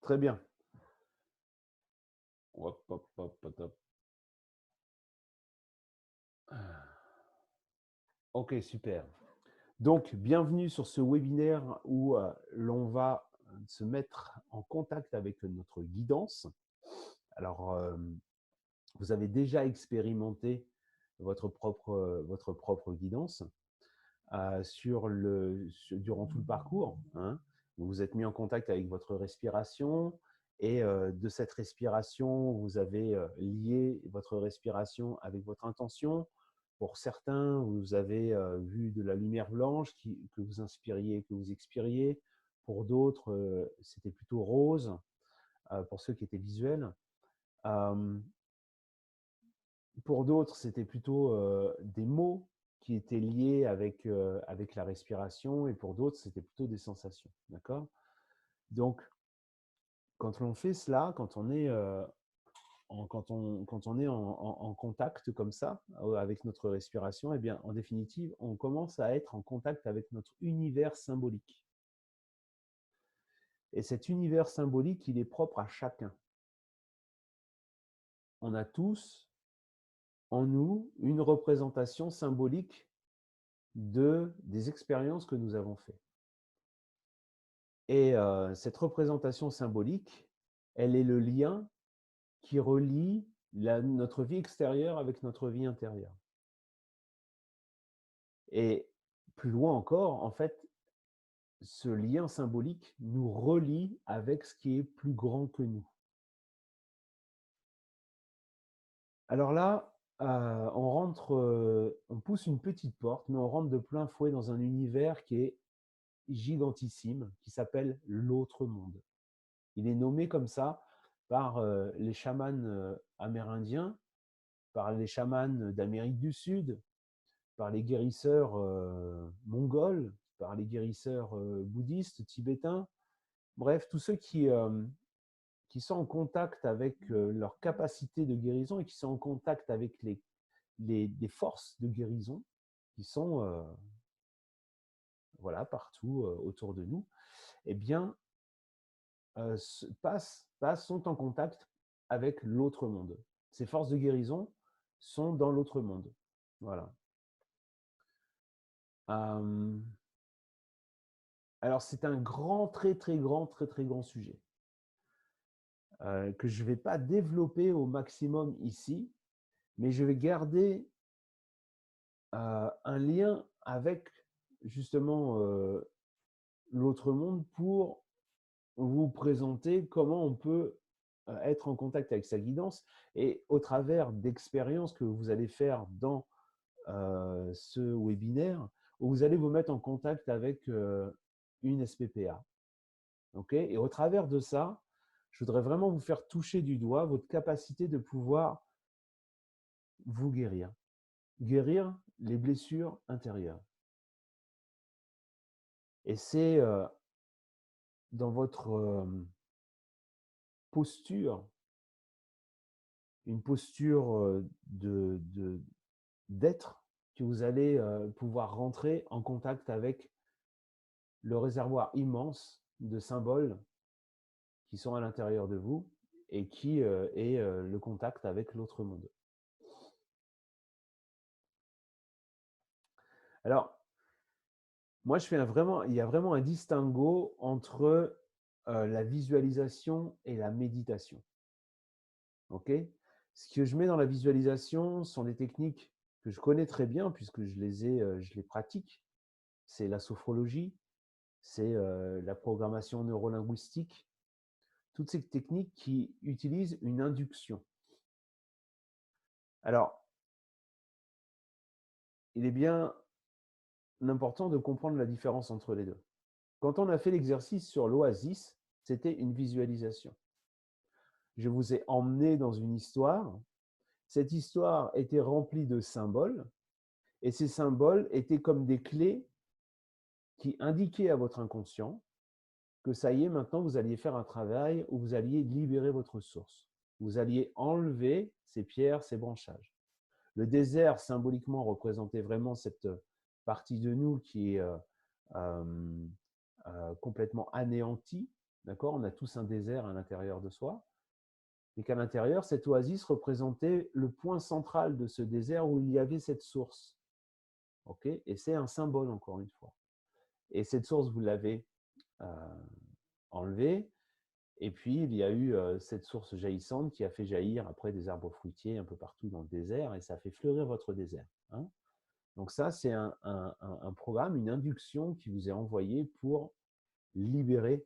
Très bien. Hop, hop, hop, hop, hop. Ok, super. Donc, bienvenue sur ce webinaire où l'on va se mettre en contact avec notre guidance. Alors, vous avez déjà expérimenté votre propre guidance durant tout le parcours. Hein. Vous vous êtes mis en contact avec votre respiration et de cette respiration, vous avez lié votre respiration avec votre intention. Pour certains, vous avez vu de la lumière blanche que vous inspiriez, que vous expiriez. Pour d'autres, c'était plutôt rose, pour ceux qui étaient visuels. Pour d'autres, c'était plutôt des mots qui étaient liés avec la respiration, et pour d'autres, c'était plutôt des sensations. D'accord? Donc, quand on fait cela, quand on est, en contact comme ça, avec notre respiration, eh bien, en définitive, on commence à être en contact avec notre univers symbolique. Et cet univers symbolique, il est propre à chacun. On a tous en nous une représentation symbolique des expériences que nous avons faites. Et cette représentation symbolique, elle est le lien qui relie notre vie extérieure avec notre vie intérieure. Et plus loin encore, en fait, ce lien symbolique nous relie avec ce qui est plus grand que nous. Alors là, on pousse une petite porte, mais on rentre de plein fouet dans un univers qui est gigantissime, qui s'appelle l'autre monde. Il est nommé comme ça par les chamans amérindiens, par les chamans d'Amérique du Sud, par les guérisseurs mongols, par les guérisseurs bouddhistes, tibétains, bref, tous ceux qui sont en contact avec leur capacité de guérison et qui sont en contact avec les forces de guérison qui sont voilà, partout autour de nous, eh bien, sont en contact avec l'autre monde. Ces forces de guérison sont dans l'autre monde. Voilà. Alors, c'est un grand, très grand sujet que je ne vais pas développer au maximum ici, mais je vais garder un lien avec justement l'autre monde pour vous présenter comment on peut être en contact avec sa guidance, et au travers d'expériences que vous allez faire dans ce webinaire, où vous allez vous mettre en contact avec une SPPA. Okay, et au travers de ça, je voudrais vraiment vous faire toucher du doigt votre capacité de pouvoir vous guérir les blessures intérieures. Et c'est dans votre posture, une posture d'être, que vous allez pouvoir rentrer en contact avec le réservoir immense de symboles qui sont à l'intérieur de vous et qui est le contact avec l'autre monde. Alors, moi, il y a vraiment un distinguo entre la visualisation et la méditation. Ok? Ce que je mets dans la visualisation sont des techniques que je connais très bien puisque je les pratique. C'est la sophrologie, c'est la programmation neurolinguistique, toutes ces techniques qui utilisent une induction. Alors, il est bien important de comprendre la différence entre les deux. Quand on a fait l'exercice sur l'oasis, c'était une visualisation. Je vous ai emmené dans une histoire. Cette histoire était remplie de symboles, et ces symboles étaient comme des clés qui indiquaient à votre inconscient que ça y est, maintenant vous alliez faire un travail où vous alliez libérer votre source. Vous alliez enlever ces pierres, ces branchages. Le désert, symboliquement, représentait vraiment cette partie de nous qui est complètement anéantie, D'accord? On a tous un désert à l'intérieur de soi. Et qu'à l'intérieur, cette oasis représentait le point central de ce désert où il y avait cette source. Ok? Et c'est un symbole, encore une fois. Et cette source, vous l'avez enlevée. Et puis, il y a eu cette source jaillissante qui a fait jaillir après des arbres fruitiers un peu partout dans le désert, et ça a fait fleurir votre désert. Hein. Donc ça, c'est un programme, une induction qui vous est envoyée pour libérer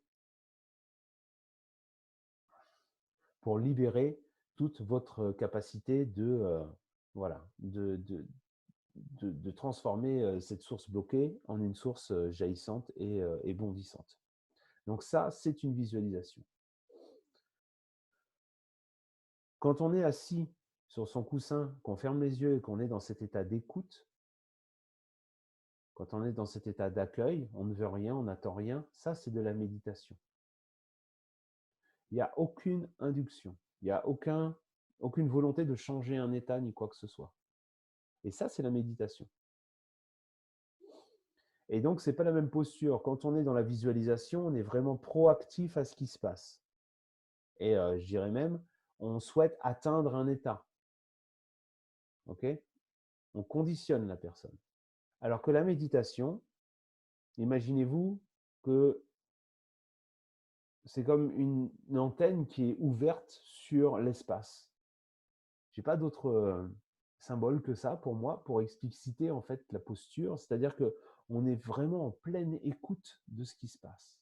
toute votre capacité voilà, de transformer cette source bloquée en une source jaillissante et bondissante. Donc ça, c'est une visualisation. Quand on est assis sur son coussin, qu'on ferme les yeux et qu'on est dans cet état d'écoute, quand on est dans cet état d'accueil, on ne veut rien, on n'attend rien, ça c'est de la méditation. Il n'y a aucune induction, il n'y a aucune volonté de changer un état ni quoi que ce soit. Et ça, c'est la méditation. Et donc, ce n'est pas la même posture. Quand on est dans la visualisation, on est vraiment proactif à ce qui se passe. Et je dirais même, on souhaite atteindre un état. Ok? On conditionne la personne. Alors que la méditation, imaginez-vous que c'est comme une antenne qui est ouverte sur l'espace. Je n'ai pas d'autre symbole que ça pour moi, pour expliciter en fait la posture. C'est-à-dire qu'on est vraiment en pleine écoute de ce qui se passe.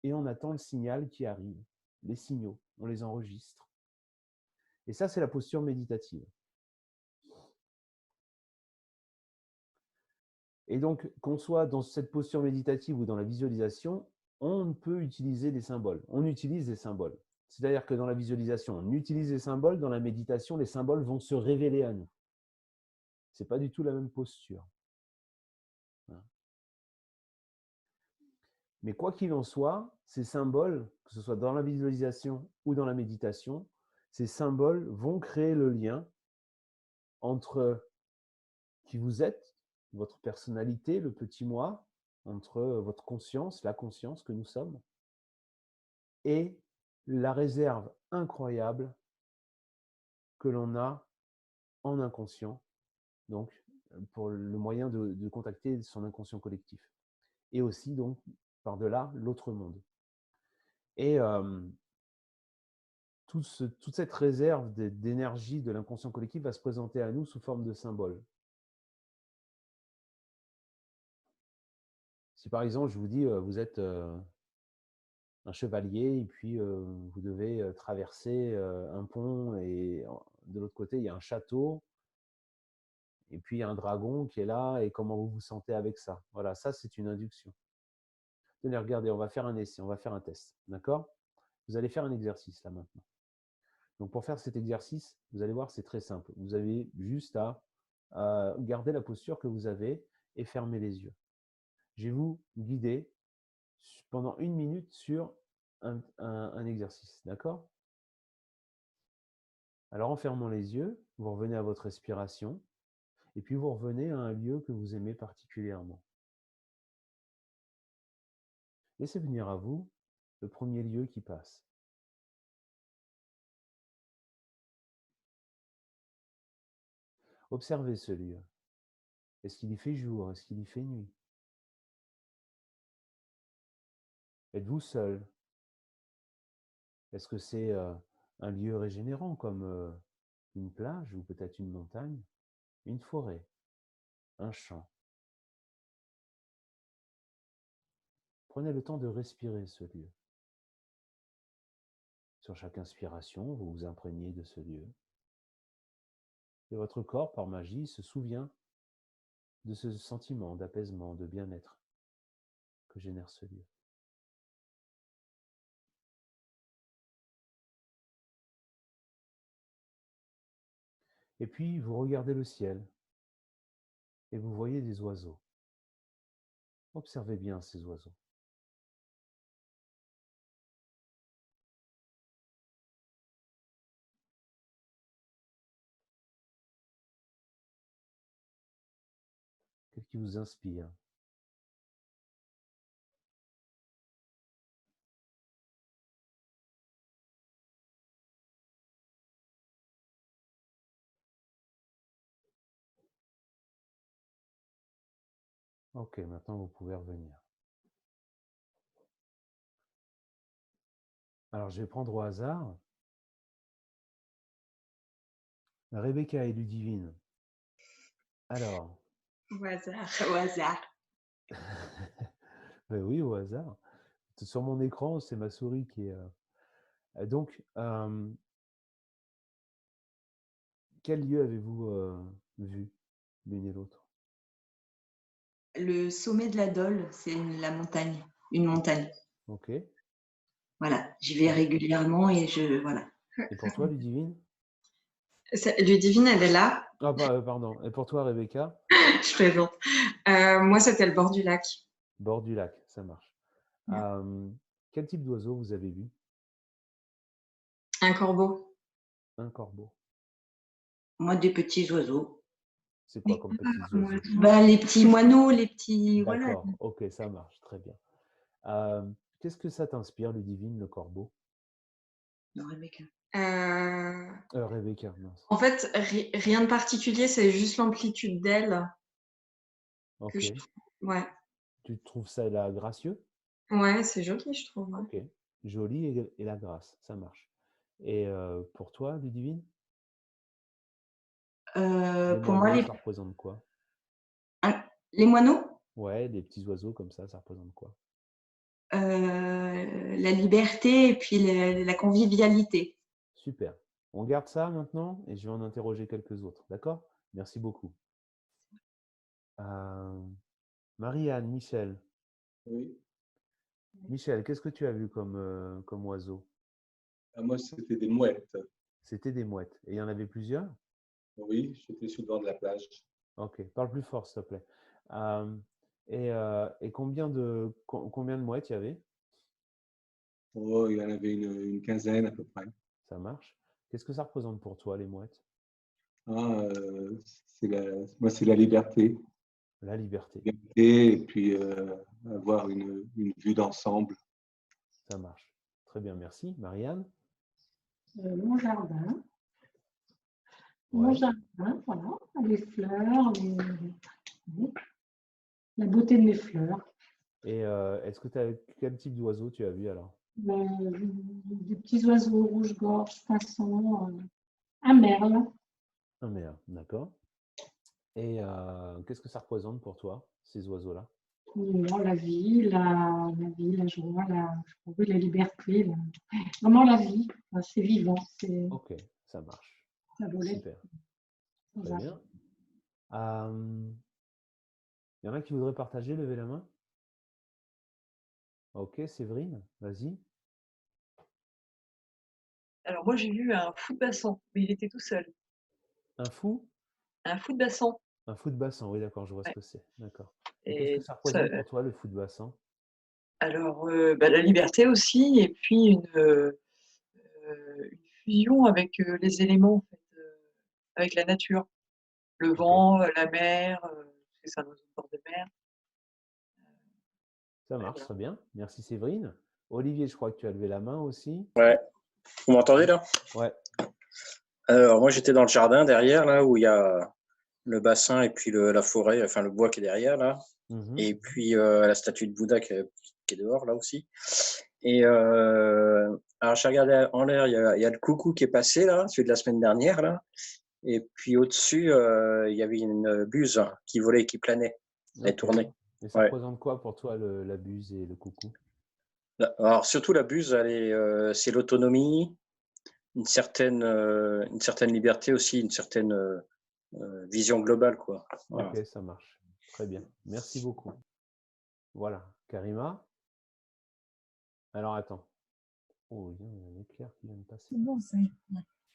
Et on attend le signal qui arrive, les signaux, on les enregistre. Et ça, c'est la posture méditative. Et donc, qu'on soit dans cette posture méditative ou dans la visualisation, on peut utiliser des symboles. On utilise des symboles. C'est-à-dire que dans la visualisation, on utilise des symboles. Dans la méditation, les symboles vont se révéler à nous. Ce n'est pas du tout la même posture. Mais quoi qu'il en soit, ces symboles, que ce soit dans la visualisation ou dans la méditation, ces symboles vont créer le lien entre qui vous êtes, votre personnalité, le petit moi, entre votre conscience, la conscience que nous sommes, et la réserve incroyable que l'on a en inconscient, donc pour le moyen de contacter son inconscient collectif. Et aussi, donc, par-delà, l'autre monde. Et toute cette réserve d'énergie de l'inconscient collectif va se présenter à nous sous forme de symboles. Si par exemple, je vous dis, vous êtes un chevalier et puis vous devez traverser un pont et de l'autre côté, il y a un château et puis il y a un dragon qui est là et comment vous vous sentez avec ça. Voilà, ça c'est une induction. Tenez, regardez, on va faire un essai, on va faire un test, d'accord? Vous allez faire un exercice là maintenant. Donc pour faire cet exercice, vous allez voir, c'est très simple. Vous avez juste à garder la posture que vous avez et fermer les yeux. Je vais vous guider pendant 1 minute sur un exercice, d'accord? Alors en fermant les yeux, vous revenez à votre respiration et puis vous revenez à un lieu que vous aimez particulièrement. Laissez venir à vous le premier lieu qui passe. Observez ce lieu. Est-ce qu'il y fait jour? Est-ce qu'il y fait nuit? Êtes-vous seul? Est-ce que c'est un lieu régénérant comme une plage ou peut-être une montagne, une forêt, un champ? Prenez le temps de respirer ce lieu. Sur chaque inspiration, vous vous imprégnez de ce lieu. Et votre corps, par magie, se souvient de ce sentiment d'apaisement, de bien-être que génère ce lieu. Et puis, vous regardez le ciel et vous voyez des oiseaux. Observez bien ces oiseaux. Qu'est-ce qui vous inspire? Ok, maintenant vous pouvez revenir. Alors, je vais prendre au hasard Rebecca et Ludivine. Alors, Au hasard, au hasard. ben oui, au hasard. Sur mon écran, c'est ma souris qui est. Donc, quel lieu avez-vous vu l'une et l'autre? Le sommet de la Dole, c'est la montagne, une montagne. Ok. Voilà, j'y vais régulièrement et voilà. Et pour toi, Ludivine? Ludivine, elle est là. Ah, pardon. Et pour toi, Rebecca? Je plaisante. Moi, c'était le bord du lac. Bord du lac, ça marche. Quel type d'oiseau vous avez vu? Un corbeau. Un corbeau. Moi, des petits oiseaux. C'est quoi comme petits oiseaux? Bah, les petits moineaux, les petits. Voilà. D'accord, ok, ça marche, très bien. Qu'est-ce que ça t'inspire, Ludivine, le corbeau? Non, Rebecca. Rebecca, mince. En fait, rien de particulier, c'est juste l'amplitude d'aile que Ok. je trouve. Ouais, Tu trouves ça là gracieux? ouais, c'est joli, je trouve. Ouais. Ok. Joli et la grâce, ça marche. Et pour toi, Ludivine? Les Pour moi, moineaux, ça représente quoi? les moineaux, Ouais, des petits oiseaux comme ça représente quoi? la liberté et puis la convivialité. Super. On garde ça maintenant et je vais en interroger quelques autres, d'accord? Merci beaucoup. Marie-Anne, Michel. Oui. Michel, qu'est-ce que tu as vu comme oiseau? Moi, c'était des mouettes. C'était des mouettes. Et il y en avait plusieurs? Oui, j'étais sur le bord de la plage. Ok, parle plus fort, s'il te plaît. Et combien de mouettes il y avait? Oh, il y en avait une quinzaine à peu près. Ça marche. Qu'est-ce que ça représente pour toi, les mouettes? Ah, moi, c'est la liberté. La liberté. Et puis avoir une vue d'ensemble. Ça marche. Très bien, merci. Marianne? Mon jardin. Ouais. Mon jardin, voilà, les fleurs, la beauté de mes fleurs. Et est-ce que quel type d'oiseau tu as vu alors? Des petits oiseaux rouge-gorge, passants, un merle. Un merle, d'accord. Et qu'est-ce que ça représente pour toi, ces oiseaux-là? Non, la vie, la joie, oui, la liberté, vraiment la vie. C'est vivant, c'est Ok, ça marche. la volette. Super. Très bien. Il y en a qui voudraient partager, levez la main. Ok, Séverine, vas-y. Alors moi j'ai vu un fou de bassan, mais il était tout seul. Un fou? Un fou de bassan. Un fou de bassin, oui, d'accord, je vois ce Ouais. que c'est. D'accord. Et qu'est-ce que ça Ça, représente pour toi, le fou de bassin? alors la liberté aussi, et puis une fusion avec les éléments, en fait, avec la nature. Le Ok, vent, la mer, c'est ça, dans une bord de mer. ça Ouais, marche, voilà. très bien. Merci, Séverine. Olivier, je crois que tu as levé la main aussi. Ouais. Vous m'entendez là? Ouais, Alors moi j'étais dans le jardin derrière là où il y a le bassin et puis la forêt, enfin le bois qui est derrière là, mhm, et puis la statue de Bouddha qui est dehors là aussi. Et alors j'ai regardé en l'air, il y a le coucou qui est passé là, celui de la semaine dernière là, et puis au-dessus il y avait une buse qui volait, qui planait, elle ok. tournait. Et ça Ouais. représente quoi pour toi, la buse et le coucou? Alors surtout la buse, c'est l'autonomie, une certaine liberté aussi, une certaine vision globale, quoi. Voilà. Ok, ça marche. Très bien. Merci beaucoup. Voilà. Karima? Alors, attends. Oh, il y a un éclair qui vient de passer. C'est bon, ça y est.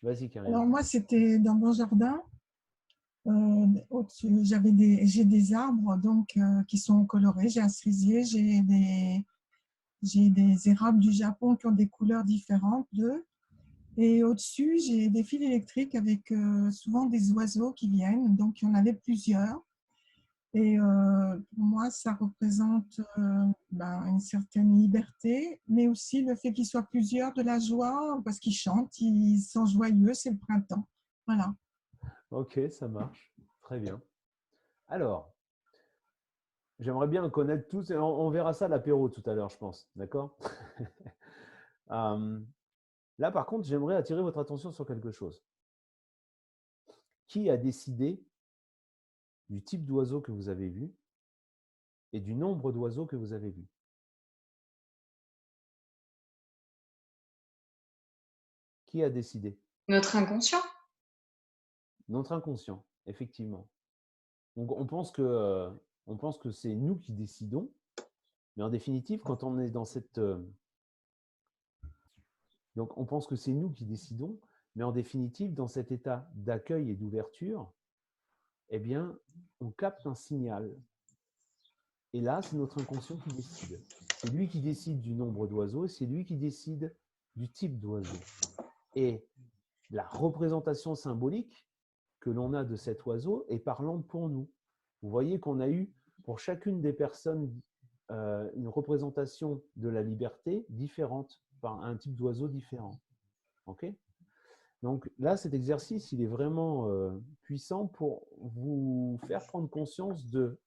Vas-y, Karima. Alors moi, c'était dans mon jardin. Au-dessus, j'ai des arbres donc qui sont colorés. J'ai un cerisier, j'ai des érables du Japon qui ont des couleurs différentes bleues. Et au-dessus, j'ai des fils électriques avec souvent des oiseaux qui viennent. Donc il y en avait plusieurs. Et pour moi, ça représente une certaine liberté, mais aussi le fait qu'ils soient plusieurs, de la joie, parce qu'ils chantent, ils sont joyeux, c'est le printemps. Voilà. Ok, ça marche. Très bien. Alors, J'aimerais bien connaître tous. Et on verra ça à l'apéro tout à l'heure, je pense. D'accord? Là, par contre, j'aimerais attirer votre attention sur quelque chose. Qui a décidé du type d'oiseau que vous avez vu et du nombre d'oiseaux que vous avez vus? Qui a décidé? Notre inconscient. Notre inconscient, effectivement. Donc, on pense que c'est nous qui décidons, mais en définitive, quand on est dans cette… donc, on pense que c'est nous qui décidons, mais en définitive, dans cet état d'accueil et d'ouverture, eh bien, on capte un signal. Et là, c'est notre inconscient qui décide. C'est lui qui décide du nombre d'oiseaux, c'est lui qui décide du type d'oiseau. Et la représentation symbolique que l'on a de cet oiseau est parlante pour nous. Vous voyez qu'on a eu pour chacune des personnes une représentation de la liberté différente, par un type d'oiseau différent. Ok ? Donc là, cet exercice, il est vraiment puissant pour vous faire prendre conscience de,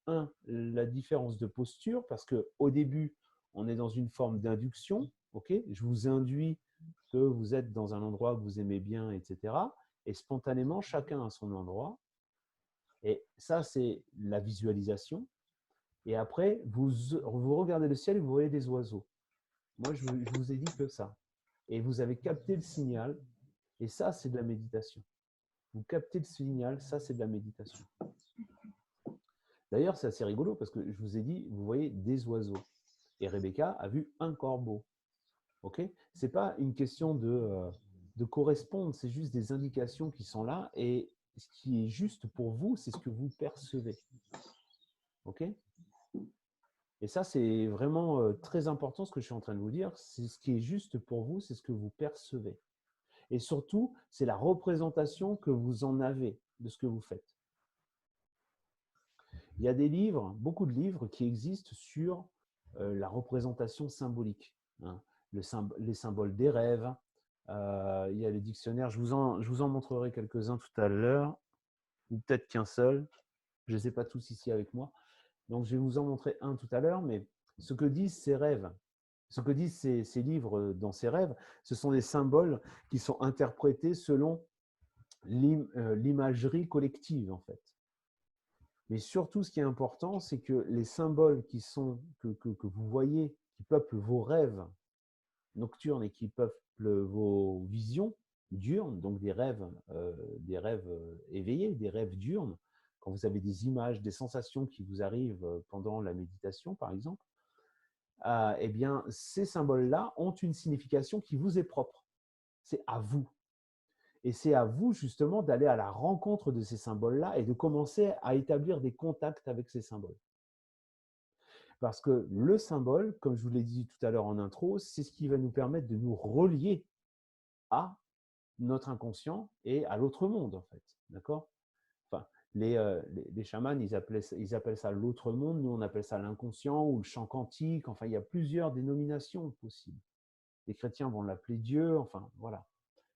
la différence de posture, parce qu'au début, on est dans une forme d'induction. Ok ? Je vous induis que vous êtes dans un endroit que vous aimez bien, etc. Et spontanément, chacun a son endroit. Et ça, c'est la visualisation. Et après, vous regardez le ciel et vous voyez des oiseaux. Moi, je vous ai dit que ça. Et vous avez capté le signal. Et ça, c'est de la méditation. Vous captez le signal, ça, c'est de la méditation. D'ailleurs, c'est assez rigolo parce que je vous ai dit, vous voyez des oiseaux. Et Rebecca a vu un corbeau. Ok ? Ce n'est pas une question de correspondre, c'est juste des indications qui sont là. Et ce qui est juste pour vous, c'est ce que vous percevez. Ok ? Et ça, c'est vraiment très important ce que je suis en train de vous dire. C'est ce qui est juste pour vous, c'est ce que vous percevez. Et surtout, c'est la représentation que vous en avez de ce que vous faites. Il y a des livres, beaucoup de livres qui existent sur la représentation symbolique, hein, les symboles des rêves. Il y a les dictionnaires, je vous en montrerai quelques-uns tout à l'heure, ou peut-être qu'un seul. Je ne les ai pas tous ici avec moi. Donc, je vais vous en montrer un tout à l'heure, mais ce que disent ces rêves, ce que disent ces livres dans ces rêves, ce sont des symboles qui sont interprétés selon l'imagerie collective, en fait. Mais surtout, ce qui est important, c'est que les symboles que vous voyez, qui peuplent vos rêves nocturnes et qui peuplent vos visions diurnes, donc des rêves éveillés, des rêves diurnes, quand vous avez des images, des sensations qui vous arrivent pendant la méditation, par exemple, eh bien, ces symboles-là ont une signification qui vous est propre. C'est à vous. Et c'est à vous, justement, d'aller à la rencontre de ces symboles-là et de commencer à établir des contacts avec ces symboles. Parce que le symbole, comme je vous l'ai dit tout à l'heure en intro, c'est ce qui va nous permettre de nous relier à notre inconscient et à l'autre monde, en fait. D'accord ? Enfin, les chamans, ils appellent ça l'autre monde. Nous, on appelle ça l'inconscient ou le champ quantique. Enfin, il y a plusieurs dénominations possibles. Les chrétiens vont l'appeler Dieu. Enfin, voilà.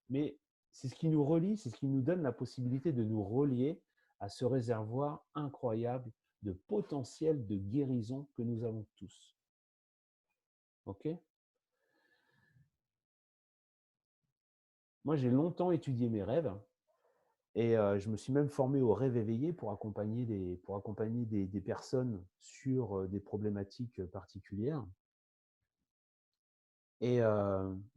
Mais c'est ce qui nous relie, c'est ce qui nous donne la possibilité de nous relier à ce réservoir incroyable de potentiel de guérison que nous avons tous. Ok ? Moi, j'ai longtemps étudié mes rêves et je me suis même formé au rêve éveillé pour accompagner des personnes sur des problématiques particulières. Et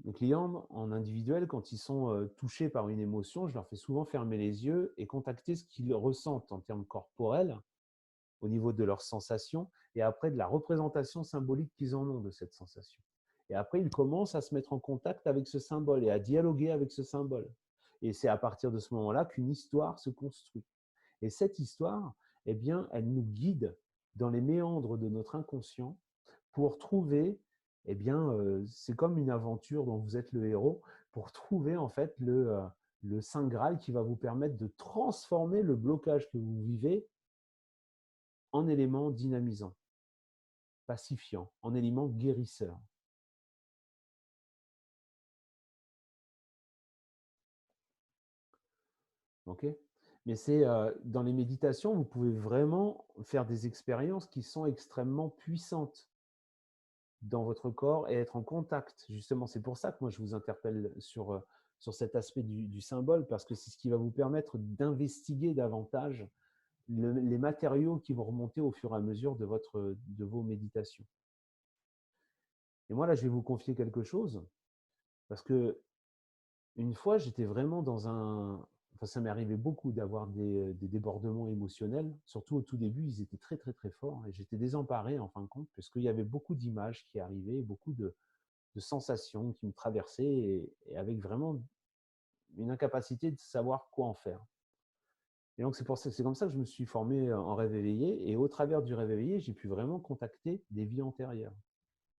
mes clients en individuel, quand ils sont touchés par une émotion, je leur fais souvent fermer les yeux et contacter ce qu'ils ressentent en termes corporels, au niveau de leurs sensations, et après de la représentation symbolique qu'ils en ont de cette sensation. Et après, ils commencent à se mettre en contact avec ce symbole et à dialoguer avec ce symbole. Et c'est à partir de ce moment-là qu'une histoire se construit. Et cette histoire, eh bien, elle nous guide dans les méandres de notre inconscient pour trouver, eh bien, c'est comme une aventure dont vous êtes le héros, pour trouver en fait le Saint Graal qui va vous permettre de transformer le blocage que vous vivez en élément dynamisant, pacifiant, en élément guérisseur. Ok ? Mais c'est dans les méditations, vous pouvez vraiment faire des expériences qui sont extrêmement puissantes dans votre corps et être en contact. Justement, c'est pour ça que moi, je vous interpelle sur cet aspect du symbole, parce que c'est ce qui va vous permettre d'investiguer davantage les matériaux qui vont remonter au fur et à mesure de vos méditations. Et moi, là, je vais vous confier quelque chose, parce que une fois, j'étais vraiment dans un... Enfin, ça m'est arrivé beaucoup d'avoir des débordements émotionnels. Surtout au tout début, ils étaient très, très, très forts. Et j'étais désemparé, en fin de compte, parce qu'il y avait beaucoup d'images qui arrivaient, beaucoup de sensations qui me traversaient, et avec vraiment une incapacité de savoir quoi en faire. Et donc, c'est comme ça que je me suis formé en rêve éveillé. Et au travers du rêve éveillé, j'ai pu vraiment contacter des vies antérieures.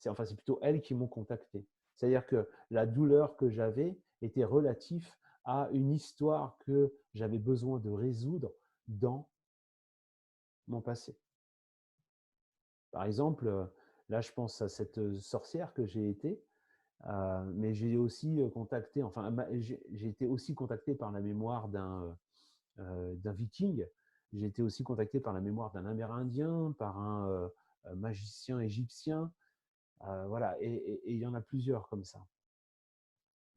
Enfin, c'est plutôt elles qui m'ont contacté. C'est-à-dire que la douleur que j'avais était relative à une histoire que j'avais besoin de résoudre dans mon passé. Par exemple, là, je pense à cette sorcière que j'ai été, mais j'ai aussi contacté, enfin, j'ai été aussi contacté par la mémoire d'un viking. J'ai été aussi contacté par la mémoire d'un Amérindien, par un magicien égyptien. Voilà, et il y en a plusieurs comme ça.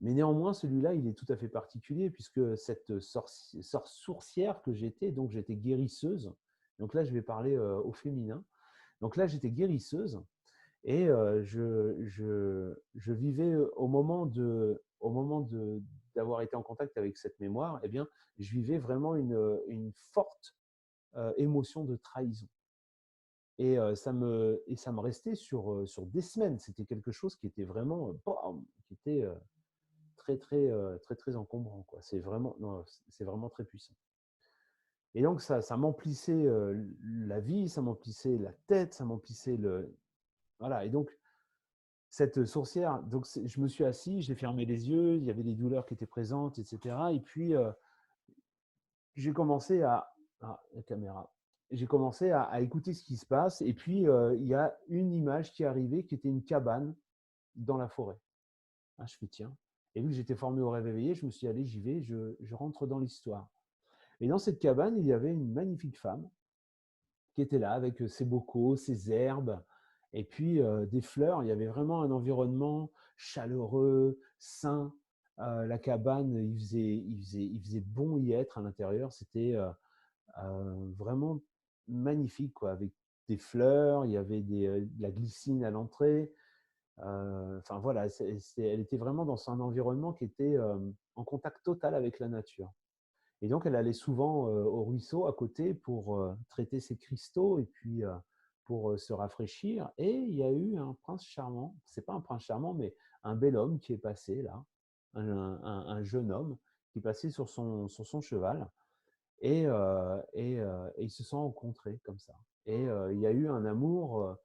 Mais néanmoins, celui-là, il est tout à fait particulier, puisque cette sourcière que j'étais, donc j'étais guérisseuse. Donc là, je vais parler au féminin. Donc là, j'étais guérisseuse, et je vivais au moment d'avoir été en contact avec cette mémoire, eh bien, je vivais vraiment une forte émotion de trahison. Et ça me restait sur des semaines. C'était quelque chose qui était vraiment, qui était très, très, très, très encombrant, quoi. C'est vraiment très puissant. Et donc, ça m'emplissait la vie, ça m'emplissait la tête, ça m'emplissait le... Voilà. Et donc, cette sourcière, donc je me suis assis, j'ai fermé les yeux, il y avait des douleurs qui étaient présentes, etc. Et puis, j'ai commencé la caméra. J'ai commencé à écouter ce qui se passe. Et puis, il y a une image qui est arrivée, qui était une cabane dans la forêt. Ah, je fais tiens. Et vu que j'étais formé au rêve éveillé, je me suis dit, allez, j'y vais, je rentre dans l'histoire. Et dans cette cabane, il y avait une magnifique femme qui était là avec ses bocaux, ses herbes, et puis des fleurs. Il y avait vraiment un environnement chaleureux, sain. La cabane, il faisait bon y être à l'intérieur. C'était vraiment magnifique, quoi, avec des fleurs, il y avait de la glycine à l'entrée. Enfin voilà, elle était vraiment dans un environnement qui était en contact total avec la nature. Et donc, elle allait souvent au ruisseau à côté pour traiter ses cristaux et puis pour se rafraîchir. Et il y a eu un prince charmant, c'est pas un prince charmant, mais un bel homme qui est passé là, un jeune homme qui passait sur son cheval. Et ils se sont rencontrés comme ça. Et il y a eu un amour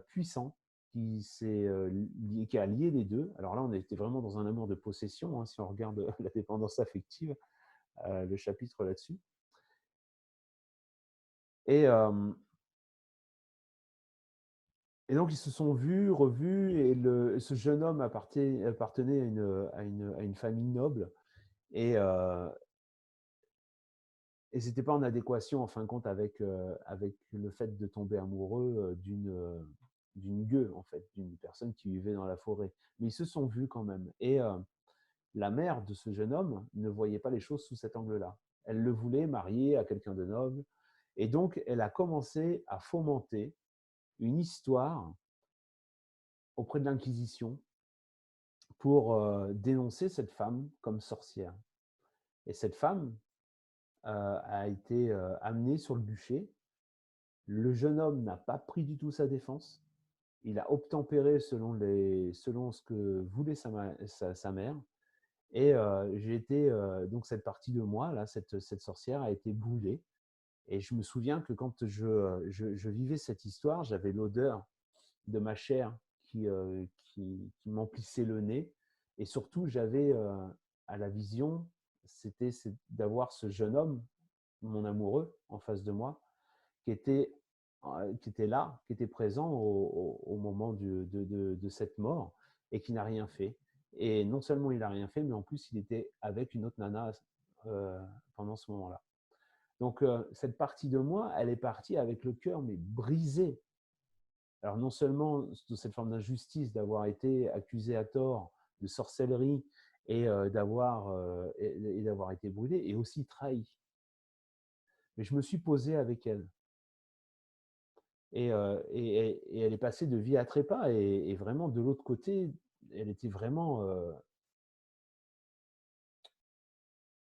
puissant qui a lié les deux. Alors là, on était vraiment dans un amour de possession, hein, si on regarde la dépendance affective, le chapitre là-dessus. Et donc, ils se sont vus, revus, et ce jeune homme appartenait à une famille noble. Et ce n'était pas en adéquation, en fin de compte, avec le fait de tomber amoureux d'une gueux, en fait, d'une personne qui vivait dans la forêt. Mais ils se sont vus quand même. Et la mère de ce jeune homme ne voyait pas les choses sous cet angle-là. Elle le voulait marier à quelqu'un de noble. Et donc, elle a commencé à fomenter une histoire auprès de l'Inquisition pour dénoncer cette femme comme sorcière. Et cette femme a été amenée sur le bûcher. Le jeune homme n'a pas pris du tout sa défense. Il a obtempéré selon ce que voulait sa mère. Et j'ai été, donc cette partie de moi, là, cette sorcière a été brûlée. Et je me souviens que quand je vivais cette histoire, j'avais l'odeur de ma chair qui m'emplissait le nez. Et surtout, j'avais à la vision, c'était d'avoir ce jeune homme, mon amoureux, en face de moi, qui était là, qui était présent au moment de cette mort, et qui n'a rien fait. Et non seulement il n'a rien fait, mais en plus il était avec une autre nana pendant ce moment-là. Donc, cette partie de moi, elle est partie avec le cœur, mais brisé. Alors, non seulement de cette forme d'injustice d'avoir été accusé à tort de sorcellerie et d'avoir été brûlé, et aussi trahi. Mais je me suis posé avec elle. Et elle est passée de vie à trépas. Et vraiment, de l'autre côté, elle était vraiment…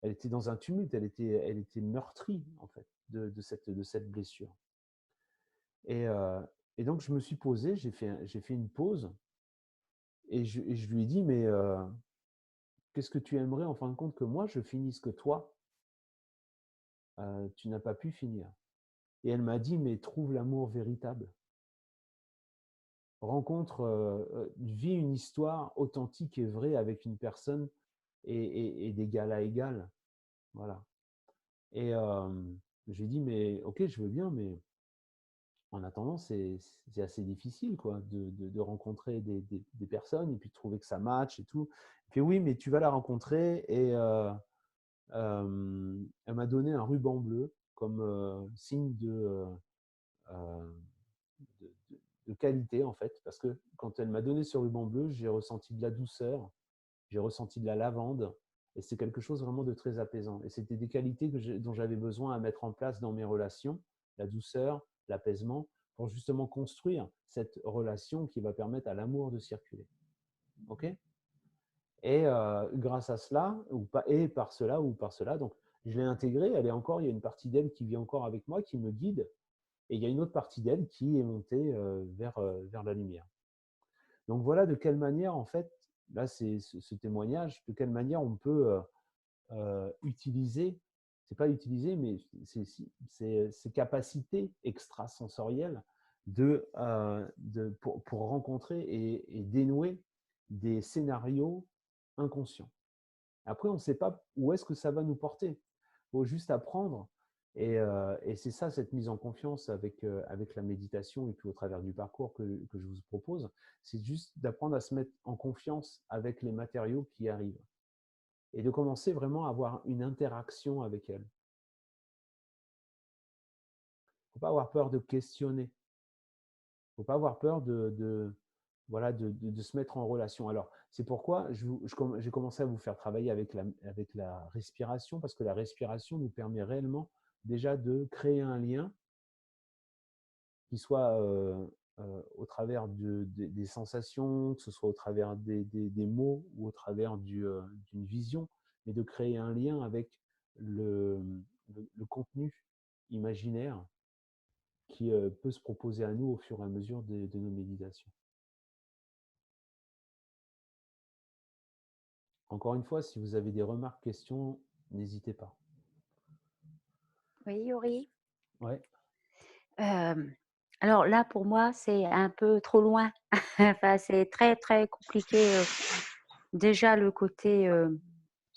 elle était dans un tumulte, elle était meurtrie, en fait, de cette blessure. Et donc, je me suis posé, j'ai fait une pause, et je lui ai dit, mais qu'est-ce que tu aimerais, en fin de compte, que moi, je finisse que toi, tu n'as pas pu finir. Et elle m'a dit, mais trouve l'amour véritable. Rencontre, vis une histoire authentique et vraie avec une personne et d'égal à égal. Voilà. Et j'ai dit, mais ok, je veux bien, mais en attendant, c'est assez difficile, quoi, de rencontrer des personnes et puis de trouver que ça match et tout. Et puis oui, mais tu vas la rencontrer. Et elle m'a donné un ruban bleu comme signe euh, de, de qualité, en fait, parce que quand elle m'a donné ce ruban bleu, j'ai ressenti de la douceur, j'ai ressenti de la lavande, et c'est quelque chose vraiment de très apaisant. Et c'était des qualités dont j'avais besoin à mettre en place dans mes relations, la douceur, l'apaisement, pour justement construire cette relation qui va permettre à l'amour de circuler. OK ? Et grâce à cela, et par cela ou par cela, donc je l'ai intégrée, il y a une partie d'elle qui vit encore avec moi, qui me guide, et il y a une autre partie d'elle qui est montée vers la lumière. Donc voilà de quelle manière, en fait, là c'est ce témoignage, de quelle manière on peut utiliser, c'est pas utiliser, mais ces capacités extrasensorielles pour rencontrer et dénouer des scénarios inconscients. Après, on ne sait pas où est-ce que ça va nous porter. Il faut juste apprendre. Et c'est ça, cette mise en confiance avec la méditation et puis au travers du parcours que je vous propose, c'est juste d'apprendre à se mettre en confiance avec les matériaux qui arrivent et de commencer vraiment à avoir une interaction avec elles. Il ne faut pas avoir peur de questionner. Il ne faut pas avoir peur de se mettre en relation. Alors, c'est pourquoi j'ai commencé à vous faire travailler avec la respiration, parce que la respiration nous permet réellement déjà de créer un lien qui soit au travers des sensations, que ce soit au travers des mots ou au travers d'une vision, mais de créer un lien avec le contenu imaginaire qui peut se proposer à nous au fur et à mesure de nos méditations. Encore une fois, si vous avez des remarques, questions, n'hésitez pas. Oui, Yori. Ouais. Alors là, pour moi, c'est un peu trop loin. Enfin, c'est très, très compliqué. Déjà, le côté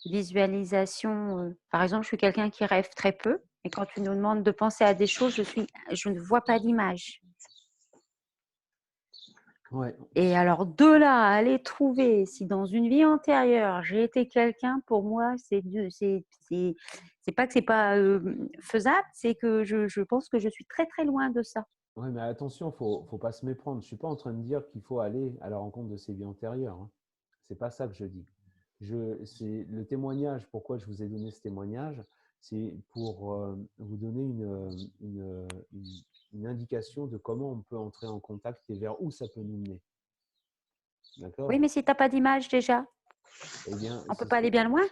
visualisation. Par exemple, je suis quelqu'un qui rêve très peu. Et quand tu nous demandes de penser à des choses, je ne vois pas d'image. Ouais. Et alors, de là à aller trouver si dans une vie antérieure, j'ai été quelqu'un, pour moi, c'est pas que c'est pas faisable, c'est que je pense que je suis très, très loin de ça. Oui, mais attention, faut pas se méprendre. Je ne suis pas en train de dire qu'il faut aller à la rencontre de ses vies antérieures. Hein. Ce n'est pas ça que je dis. C'est le témoignage, pourquoi je vous ai donné ce témoignage, c'est pour vous donner une indication de comment on peut entrer en contact et vers où ça peut nous mener. D'accord ? Oui, mais si tu n'as pas d'image déjà, eh bien, on ne peut pas aller bien loin.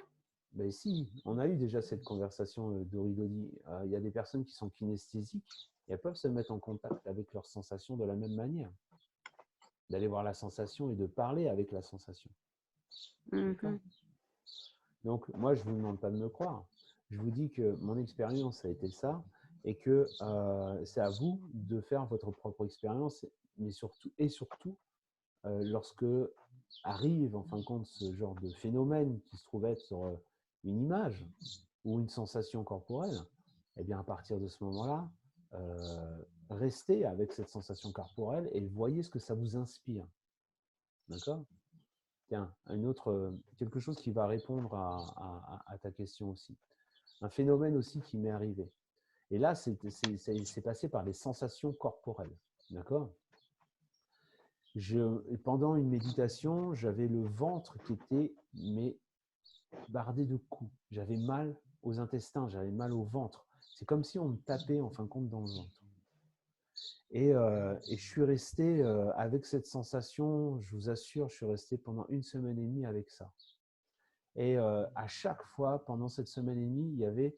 Ben si, on a eu déjà cette conversation d'Oridoli. Il y a des personnes qui sont kinesthésiques et elles peuvent se mettre en contact avec leurs sensations de la même manière. D'aller voir la sensation et de parler avec la sensation. Mm-hmm. Donc, moi, je ne vous demande pas de me croire. Je vous dis que mon expérience a été ça et que c'est à vous de faire votre propre expérience, mais surtout, lorsque arrive en fin de compte ce genre de phénomène qui se trouve être sur une image ou une sensation corporelle, eh bien à partir de ce moment-là, restez avec cette sensation corporelle et voyez ce que ça vous inspire. D'accord ? Tiens, quelque chose qui va répondre à ta question aussi. Un phénomène aussi qui m'est arrivé. Et là, c'est passé par les sensations corporelles. D'accord? Pendant une méditation, j'avais le ventre qui était bardé de coups. J'avais mal aux intestins, j'avais mal au ventre. C'est comme si on me tapait en fin de compte dans le ventre. Et je suis resté avec cette sensation, je vous assure, je suis resté pendant 1 semaine et demie avec ça. Et à chaque fois, pendant cette semaine et demie, il y avait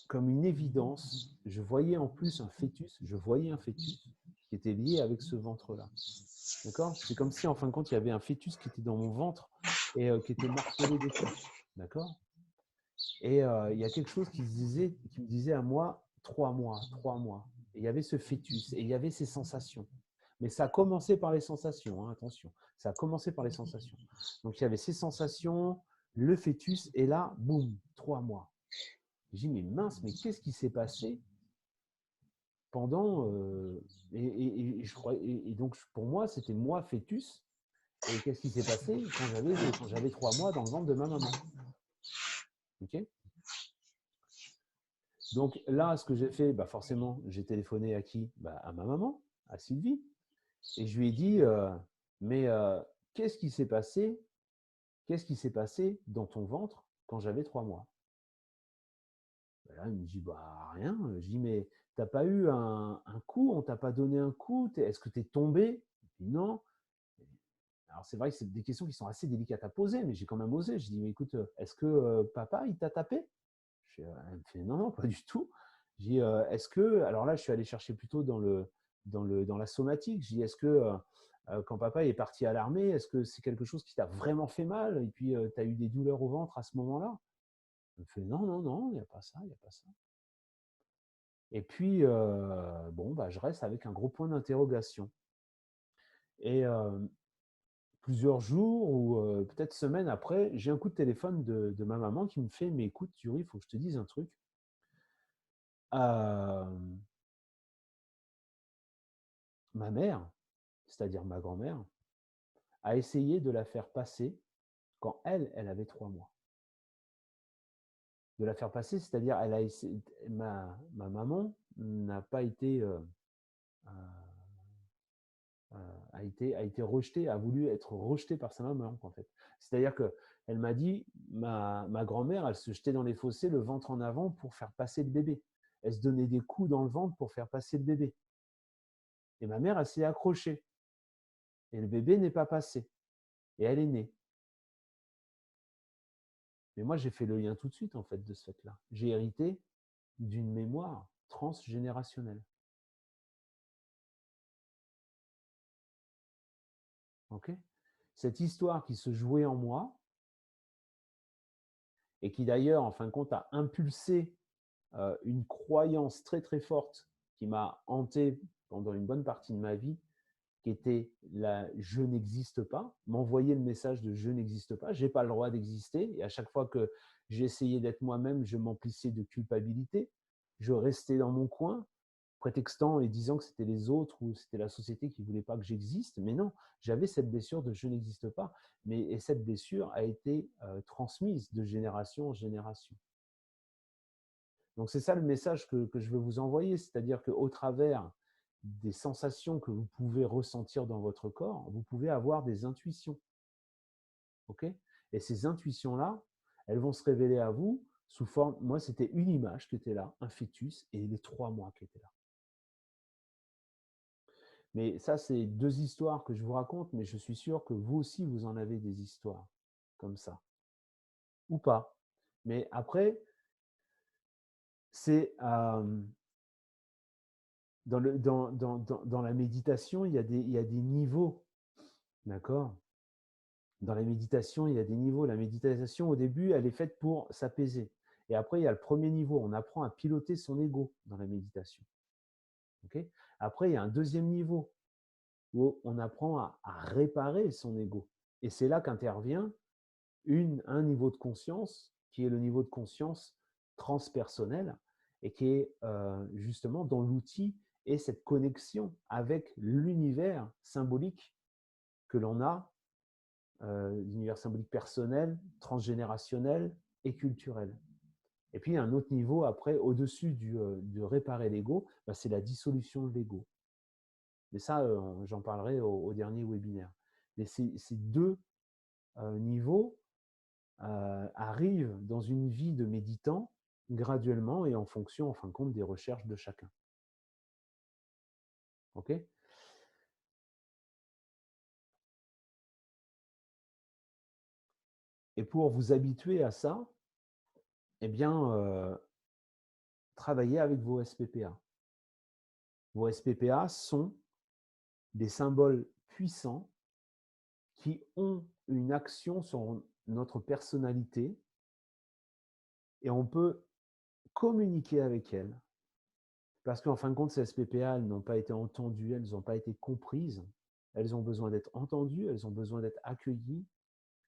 comme une évidence. Je voyais en plus un fœtus qui était lié avec ce ventre-là. D'accord? C'est comme si, en fin de compte, il y avait un fœtus qui était dans mon ventre et qui était martelé dessus. D'accord? Et il y a quelque chose qui me disait à moi, 3 mois, 3 mois. Et il y avait ce fœtus et il y avait ces sensations. Mais ça a commencé par les sensations, hein, attention. Ça a commencé par les sensations. Donc, il y avait ces sensations, le fœtus, et là, boum, 3 mois. J'ai dit, mais mince, mais qu'est-ce qui s'est passé pendant… et donc, pour moi, c'était moi, fœtus. Et qu'est-ce qui s'est passé quand j'avais 3 mois dans le ventre de ma maman? Ok? Donc là, ce que j'ai fait, bah forcément, j'ai téléphoné à qui? Bah, à ma maman, à Sylvie. Et je lui ai dit, mais qu'est-ce qui s'est passé? Qu'est-ce qui s'est passé dans ton ventre quand j'avais 3 mois? Bah là, il me dit, bah rien. Je dis, mais t'as pas eu un coup? On t'a pas donné un coup? Est-ce que tu es tombé? Il dit, non. Alors c'est vrai que c'est des questions qui sont assez délicates à poser, mais j'ai quand même osé. Je dis, mais écoute, est-ce que papa, il t'a tapé? Elle me fait, non, non, pas du tout. Je dis, est-ce que… Alors là, je suis allé chercher plutôt dans la somatique. Je dis, est-ce que quand papa est parti à l'armée, est-ce que c'est quelque chose qui t'a vraiment fait mal et puis tu as eu des douleurs au ventre à ce moment-là? Elle me fait, non, non, non, il n'y a pas ça, il n'y a pas ça. Et puis, bon, bah, je reste avec un gros point d'interrogation. Et plusieurs jours ou peut-être semaines après, j'ai un coup de téléphone de ma maman qui me fait, mais écoute, Yuri, il faut que je te dise un truc. Ma mère, c'est-à-dire ma grand-mère, a essayé de la faire passer quand elle avait 3 mois. De la faire passer, c'est-à-dire elle a essayé, ma maman n'a pas été, a été rejetée, a voulu être rejetée par sa maman en fait. C'est-à-dire que elle m'a dit, ma grand-mère, elle se jetait dans les fossés, le ventre en avant pour faire passer le bébé. Elle se donnait des coups dans le ventre pour faire passer le bébé. Et ma mère, elle s'est accrochée. Et le bébé n'est pas passé. Et elle est née. Mais moi, j'ai fait le lien tout de suite, en fait, de ce fait-là. J'ai hérité d'une mémoire transgénérationnelle. Ok? Cette histoire qui se jouait en moi et qui, d'ailleurs, en fin de compte, a impulsé une croyance très, très forte qui m'a hanté pendant une bonne partie de ma vie, qui était la « je n'existe pas », m'envoyer le message de « je n'existe pas », je n'ai pas le droit d'exister. Et à chaque fois que j'essayais d'être moi-même, je m'emplissais de culpabilité. Je restais dans mon coin, prétextant et disant que c'était les autres ou c'était la société qui ne voulait pas que j'existe. Mais non, j'avais cette blessure de « je n'existe pas ». Et cette blessure a été transmise de génération en génération. Donc c'est ça le message que je veux vous envoyer, c'est-à-dire qu'au travers des sensations que vous pouvez ressentir dans votre corps, vous pouvez avoir des intuitions. Ok? Et ces intuitions-là, elles vont se révéler à vous sous forme… Moi, c'était une image qui était là, un fœtus, et les 3 mois qui étaient là. Mais ça, c'est 2 histoires que je vous raconte, mais je suis sûr que vous aussi, vous en avez des histoires comme ça. Ou pas. Mais après, c'est… dans la méditation, il y a des niveaux, d'accord? Dans la méditation, il y a des niveaux. La méditation, au début, elle est faite pour s'apaiser. Et après, il y a le premier niveau. On apprend à piloter son ego dans la méditation. Okay? Après, il y a un deuxième niveau où on apprend à réparer son ego. Et c'est là qu'intervient un niveau de conscience qui est le niveau de conscience transpersonnel et qui est justement dans l'outil et cette connexion avec l'univers symbolique que l'on a, l'univers symbolique personnel, transgénérationnel et culturel. Et puis, un autre niveau, après, au-dessus de réparer l'ego, bah, c'est la dissolution de l'ego. Mais ça, j'en parlerai au dernier webinaire. Mais ces deux niveaux arrivent dans une vie de méditant graduellement et en fonction, en fin de compte, des recherches de chacun. OK ? Et pour vous habituer à ça, eh bien, travaillez avec vos SPPA. Vos SPPA sont des symboles puissants qui ont une action sur notre personnalité et on peut communiquer avec elles. Parce qu'en fin de compte, ces SPPA, elles n'ont pas été entendues, elles n'ont pas été comprises. Elles ont besoin d'être entendues, elles ont besoin d'être accueillies,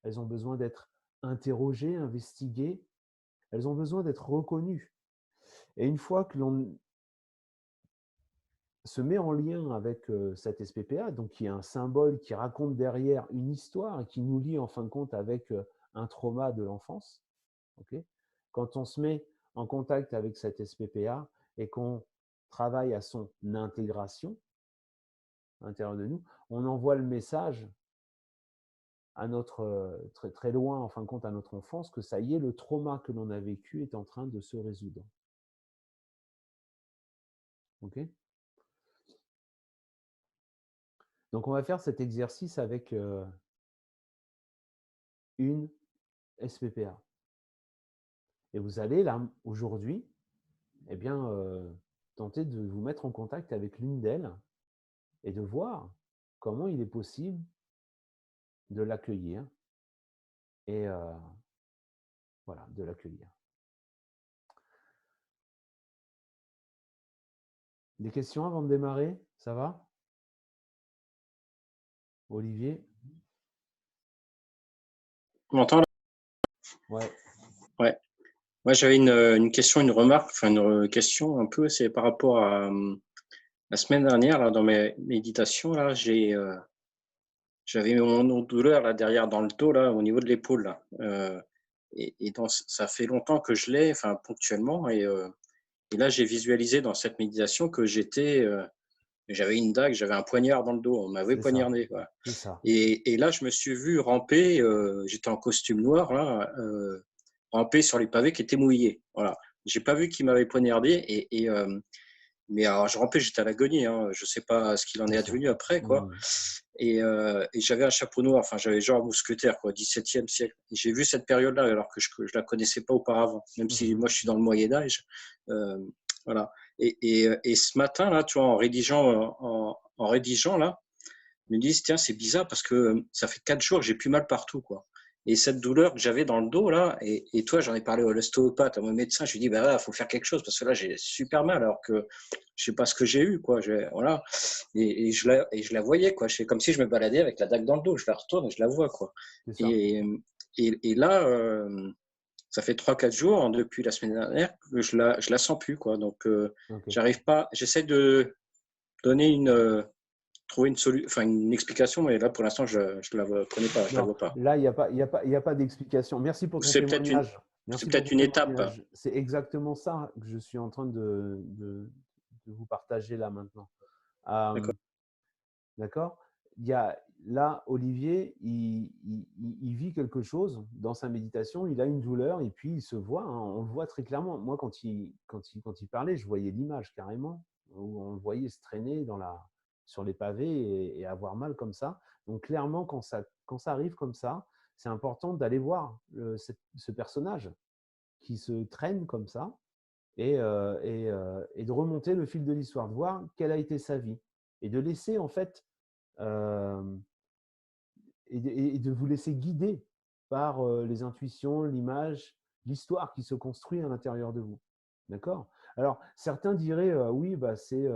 elles ont besoin d'être interrogées, investiguées, elles ont besoin d'être reconnues. Et une fois que l'on se met en lien avec cette SPPA, donc qui est un symbole qui raconte derrière une histoire et qui nous lie en fin de compte avec un trauma de l'enfance, okay ? Quand on se met en contact avec cette SPPA et qu'on travaille à son intégration à l'intérieur de nous, on envoie le message à notre très, très loin, en fin de compte, à notre enfance, que ça y est, le trauma que l'on a vécu est en train de se résoudre. Ok ? Donc, on va faire cet exercice avec une SPPA. Et vous allez, là, aujourd'hui, eh bien, tenter de vous mettre en contact avec l'une d'elles et de voir comment il est possible de l'accueillir et voilà, de l'accueillir. Des questions avant de démarrer? Ça va? Olivier? On m'entend là? Ouais. Ouais. Moi, j'avais une question, une remarque, enfin une question un peu, c'est par rapport à la semaine dernière, là, dans mes méditations, là, j'avais mon douleur là derrière dans le dos, là, au niveau de l'épaule, là. Et ça fait longtemps que je l'ai, enfin ponctuellement, et là j'ai visualisé dans cette méditation que j'avais une dague, j'avais un poignard dans le dos, on m'avait poignardé. Voilà. C'est ça. Et là, je me suis vu ramper, j'étais en costume noir, là, ramper sur les pavés qui étaient mouillés. Voilà. J'ai pas vu qui m'avait poignardé, mais alors, je rampais, j'étais à l'agonie, hein. Je sais pas ce qu'il en est advenu après, quoi. Et j'avais un chapeau noir, enfin, j'avais genre mousquetaire, quoi, 17e siècle. Et j'ai vu cette période-là, alors que je la connaissais pas auparavant, même si moi, je suis dans le Moyen-Âge. Voilà. Et ce matin, là, tu vois, en rédigeant, là, ils me disent, tiens, c'est bizarre parce que ça fait 4 jours que j'ai plus mal partout, quoi. Et cette douleur que j'avais dans le dos, là, et toi, j'en ai parlé à l'ostéopathe, à mon médecin, je lui ai dit, bah là, il faut faire quelque chose parce que là, j'ai super mal alors que je sais pas ce que j'ai eu, quoi. Voilà. Et je la voyais, quoi. C'est comme si je me baladais avec la dague dans le dos. Je la retourne et je la vois, quoi. Et là, ça fait 3-4 jours, depuis la semaine dernière, que je la sens plus, quoi. Donc, j'arrive pas, j'essaie de donner trouver une explication, mais là, pour l'instant, je la connais pas, je la vois pas. Là, il n'y a pas d'explication. Merci pour ton témoignage. C'est peut-être une étape. C'est exactement ça que je suis en train de vous partager là maintenant. D'accord. Là, Olivier, il vit quelque chose dans sa méditation, il a une douleur et puis il se voit, hein, on le voit très clairement. Moi, quand il parlait, je voyais l'image carrément, où on le voyait se traîner sur les pavés et avoir mal comme ça. Donc clairement, quand ça arrive comme ça, c'est important d'aller voir ce personnage qui se traîne comme ça et de remonter le fil de l'histoire, de voir quelle a été sa vie et de laisser en fait et de vous laisser guider par les intuitions, l'image, l'histoire qui se construit à l'intérieur de vous. D'accord? Alors, certains diraient oui, bah, c'est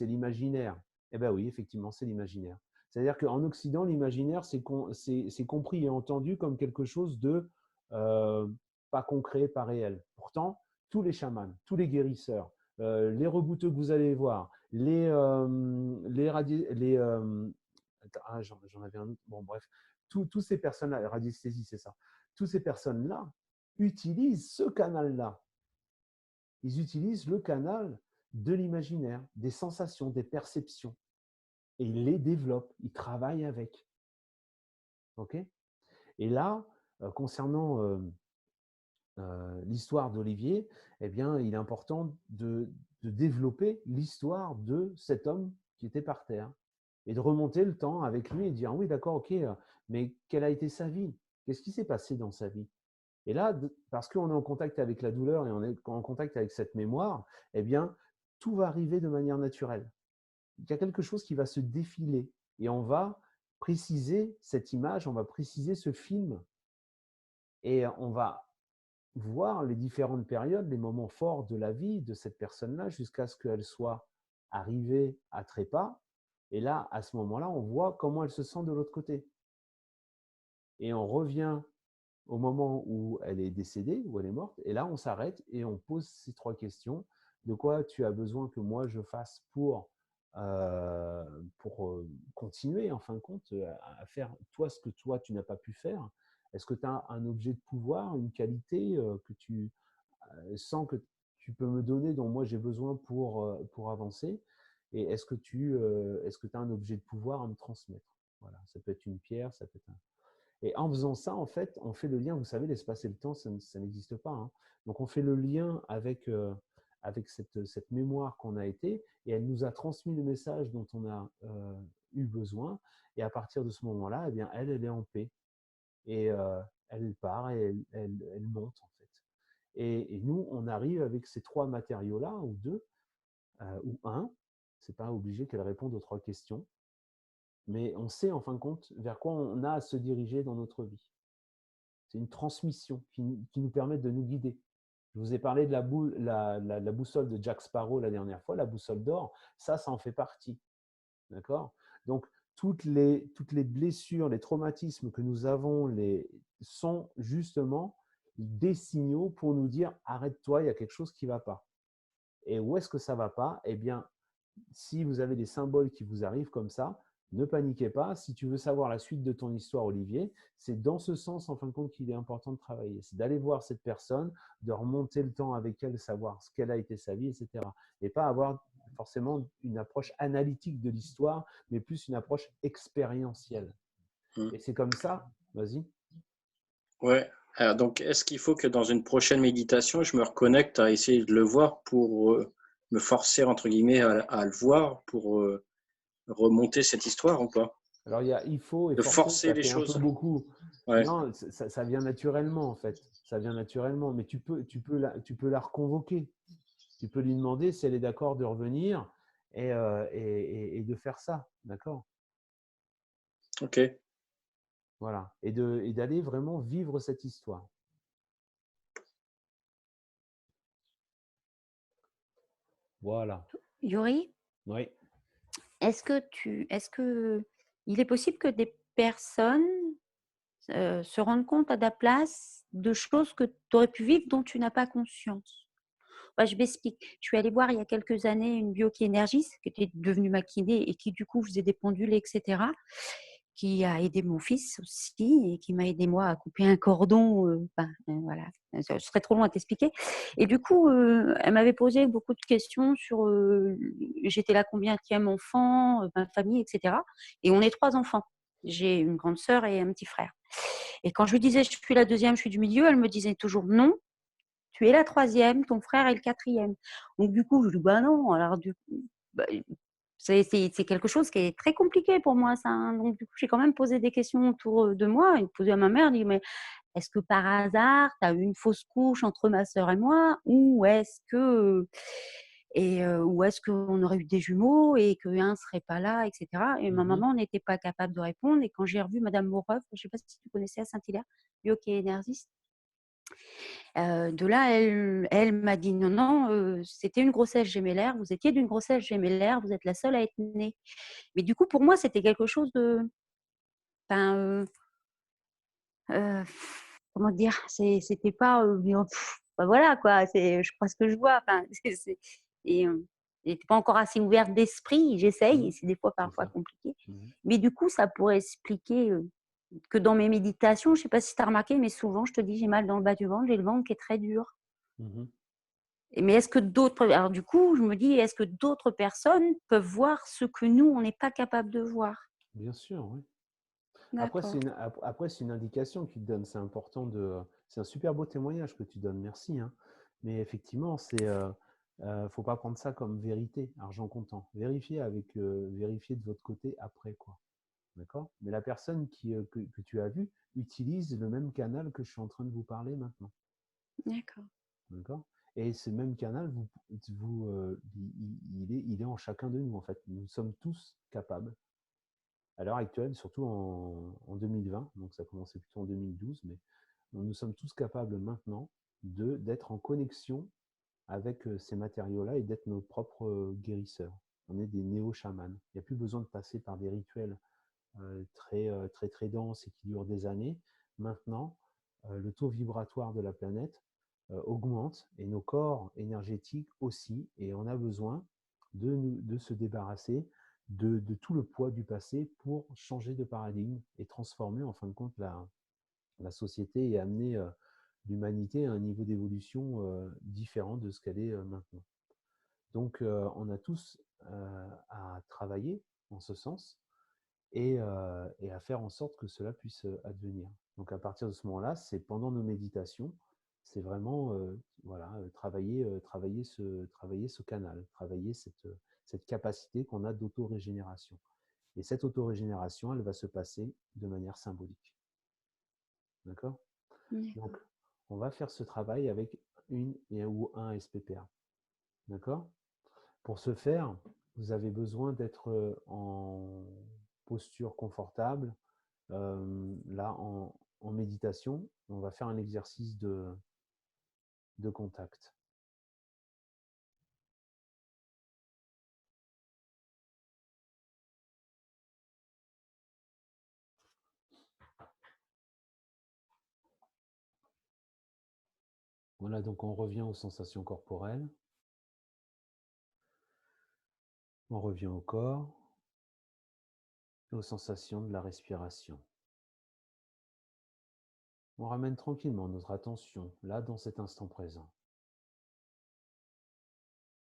l'imaginaire. Eh bien oui, effectivement, c'est l'imaginaire. C'est-à-dire qu'en Occident, l'imaginaire, c'est compris et entendu comme quelque chose de pas concret, pas réel. Pourtant, tous les chamans, tous les guérisseurs, les rebouteux que vous allez voir, j'en avais un autre. Bon, bref, tous ces personnes-là, radiesthésie, c'est ça. Toutes ces personnes-là utilisent ce canal-là ils utilisent le canal de l'imaginaire, des sensations, des perceptions. Et ils les développent, ils travaillent avec. OK ? Et là, concernant l'histoire d'Olivier, eh bien, il est important de développer l'histoire de cet homme qui était par terre et de remonter le temps avec lui et dire oui, d'accord, ok, mais quelle a été sa vie? Qu'est-ce qui s'est passé dans sa vie? Et là, parce qu'on est en contact avec la douleur et on est en contact avec cette mémoire, eh bien, tout va arriver de manière naturelle. Il y a quelque chose qui va se défiler et on va préciser cette image, on va préciser ce film et on va voir les différentes périodes, les moments forts de la vie de cette personne-là jusqu'à ce qu'elle soit arrivée à trépas. Et là, à ce moment-là, on voit comment elle se sent de l'autre côté. Et on revient au moment où elle est décédée, où elle est morte, et là, on s'arrête et on pose ces 3 questions. De quoi tu as besoin que moi je fasse pour continuer, en fin de compte, à faire toi ce que toi, tu n'as pas pu faire? Est-ce que tu as un objet de pouvoir, une qualité que tu sens que tu peux me donner, dont moi j'ai besoin pour avancer? Et est-ce que tu as un objet de pouvoir à me transmettre? Voilà, ça peut être une pierre, ça peut être un… Et en faisant ça, en fait, on fait le lien. Vous savez, l'espace et le temps, ça n'existe pas, hein. Donc, on fait le lien avec cette mémoire qu'on a été, et elle nous a transmis le message dont on a eu besoin. Et à partir de ce moment-là, eh bien, elle est en paix. Et elle part et elle monte, en fait. Et nous, on arrive avec ces 3 matériaux-là, ou 2, ou 1. Ce n'est pas obligé qu'elle réponde aux 3 questions. Mais on sait, en fin de compte, vers quoi on a à se diriger dans notre vie. C'est une transmission qui nous permet de nous guider. Je vous ai parlé de la boussole de Jack Sparrow la dernière fois, la boussole d'or. Ça en fait partie. D'accord ? Donc, toutes les blessures, les traumatismes que nous avons sont justement des signaux pour nous dire « arrête-toi, il y a quelque chose qui ne va pas ». Et où est-ce que ça ne va pas? Eh bien, si vous avez des symboles qui vous arrivent comme ça, ne paniquez pas. Si tu veux savoir la suite de ton histoire, Olivier, c'est dans ce sens, en fin de compte, qu'il est important de travailler. C'est d'aller voir cette personne, de remonter le temps avec elle, savoir ce qu'elle a été sa vie, etc. Et pas avoir forcément une approche analytique de l'histoire, mais plus une approche expérientielle. Et c'est comme ça, vas-y. Ouais. Alors, donc, est-ce qu'il faut que dans une prochaine méditation, je me reconnecte à essayer de le voir pour me forcer, entre guillemets, à le voir, pour remonter cette histoire ou pas? Alors, il faut et de forcer ça les fait choses. un peu beaucoup. Ouais. Non, ça vient naturellement, en fait. Ça vient naturellement, mais tu peux la reconvoquer. Tu peux lui demander si elle est d'accord de revenir et de faire ça, d'accord? Ok. Voilà. Et d'aller vraiment vivre cette histoire. Voilà. Yuri, Oui. est-ce que il est possible que des personnes se rendent compte à ta place de choses que tu aurais pu vivre dont tu n'as pas conscience? Je m'explique. Je suis allée voir il y a quelques années une biokinésiiste qui était devenue ma kiné et qui du coup faisait des pendules, etc., qui a aidé mon fils aussi et qui m'a aidé moi à couper un cordon. Voilà, ce serait trop long à t'expliquer. Et du coup, elle m'avait posé beaucoup de questions sur j'étais la combienième enfant, ma famille, etc. Et on est 3 enfants. J'ai une grande sœur et un petit frère. Et quand je lui disais je suis la deuxième, je suis du milieu, elle me disait toujours non. Tu es la 3e, ton frère est le 4e. Donc du coup, je dis bah non. Alors du coup, c'est quelque chose qui est très compliqué pour moi, ça, hein. Donc du coup, j'ai quand même posé des questions autour de moi et posé à ma mère, dit mais est-ce que par hasard, tu as eu une fausse couche entre ma sœur et moi, ou est-ce qu'on aurait eu des jumeaux et qu'un ne serait pas là, etc. Et ma maman n'était pas capable de répondre. Et quand j'ai revu Madame Moreuve, je ne sais pas si tu connaissais à Saint-Hilaire, biokinésiiste, de là, elle m'a dit non, non, c'était une grossesse gémellaire, vous étiez d'une grossesse gémellaire, vous êtes la seule à être née. Mais du coup, pour moi, c'était quelque chose de… comment dire, c'était pas… voilà, quoi, je crois ce que je vois. Et n'était pas encore assez ouverte d'esprit, j'essaye, et c'est des fois parfois compliqué. Mais du coup, ça pourrait expliquer… que dans mes méditations, je ne sais pas si tu as remarqué, mais souvent, je te dis, j'ai mal dans le bas du ventre, j'ai le ventre qui est très dur. Mais est-ce que d'autres… Alors du coup, je me dis, est-ce que d'autres personnes peuvent voir ce que nous, on n'est pas capable de voir? Bien sûr, oui. Après, D'accord. c'est une indication qu'il te donne. C'est important de. C'est un super beau témoignage que tu donnes. Merci, hein. Mais effectivement, faut pas prendre ça comme vérité, argent comptant. Vérifiez vérifiez de votre côté après, quoi. D'accord? Mais la personne que tu as vue utilise le même canal que je suis en train de vous parler maintenant. D'accord. D'accord? Et ce même canal, il est en chacun de nous, en fait. Nous sommes tous capables, à l'heure actuelle, surtout en 2020, donc ça commençait plutôt en 2012, mais nous sommes tous capables maintenant d'être en connexion avec ces matériaux-là et d'être nos propres guérisseurs. On est des néo-chamans. Il n'y a plus besoin de passer par des rituels très denses et qui durent des années. Maintenant, le taux vibratoire de la planète augmente et nos corps énergétiques aussi, et on a besoin de se débarrasser de tout le poids du passé pour changer de paradigme et transformer en fin de compte la société et amener l'humanité à un niveau d'évolution différent de ce qu'elle est maintenant. Donc on a tous à travailler en ce sens et à faire en sorte que cela puisse advenir. Donc à partir de ce moment-là, c'est pendant nos méditations, c'est vraiment voilà, travailler ce canal, travailler cette capacité qu'on a d'auto-régénération. Et cette auto-régénération, elle va se passer de manière symbolique. D'accord? Donc, on va faire ce travail avec une ou un SPPA. D'accord? Pour ce faire, vous avez besoin d'être en posture confortable. Là, en méditation, on va faire un exercice de contact. Voilà, donc on revient aux sensations corporelles. On revient au corps et aux sensations de la respiration. On ramène tranquillement notre attention là dans cet instant présent.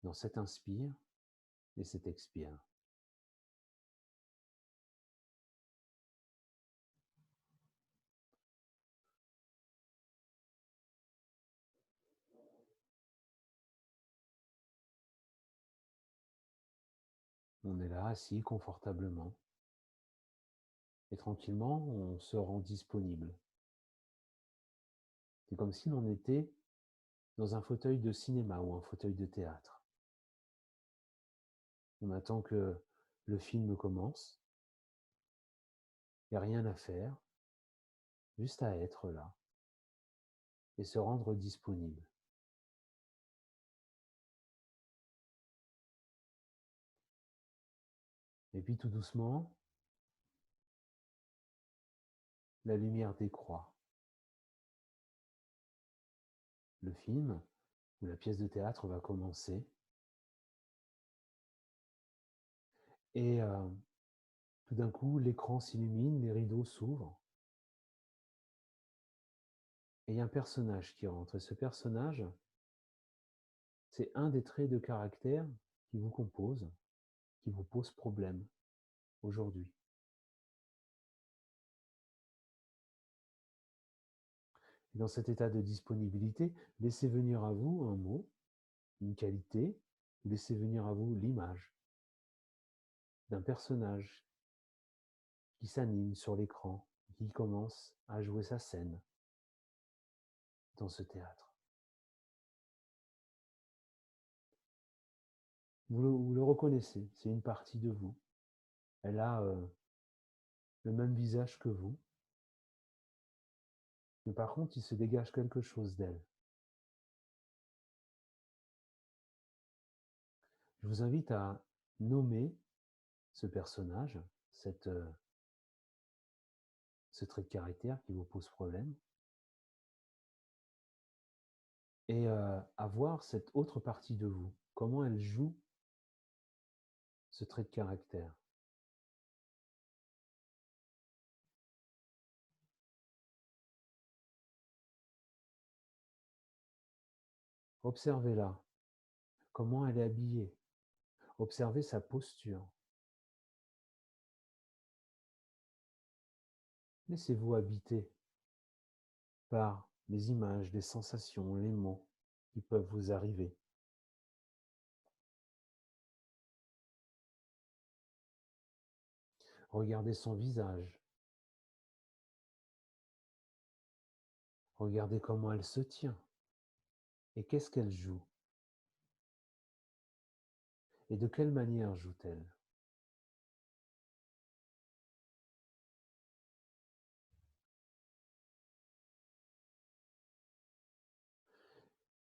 Dans cet inspire et cet expire. On est là, assis confortablement. Et tranquillement, on se rend disponible. C'est comme si l'on était dans un fauteuil de cinéma ou un fauteuil de théâtre. On attend que le film commence. Il n'y a rien à faire, juste à être là et se rendre disponible. Et puis tout doucement, la lumière décroît. Le film ou la pièce de théâtre va commencer. Et tout d'un coup, l'écran s'illumine, les rideaux s'ouvrent. Et il y a un personnage qui rentre. Et ce personnage, c'est un des traits de caractère qui vous compose, qui vous pose problème aujourd'hui. Et dans cet état de disponibilité, laissez venir à vous un mot, une qualité, laissez venir à vous l'image d'un personnage qui s'anime sur l'écran, qui commence à jouer sa scène dans ce théâtre. Vous le reconnaissez, c'est une partie de vous. Elle a le même visage que vous, mais par contre, il se dégage quelque chose d'elle. Je vous invite à nommer ce personnage, ce trait de caractère qui vous pose problème, et à voir cette autre partie de vous, comment elle joue ce trait de caractère. Observez-la comment elle est habillée. Observez sa posture. Laissez-vous habiter par les images, les sensations, les mots qui peuvent vous arriver. Regardez son visage. Regardez comment elle se tient. Et qu'est-ce qu'elle joue? Et de quelle manière joue-t-elle?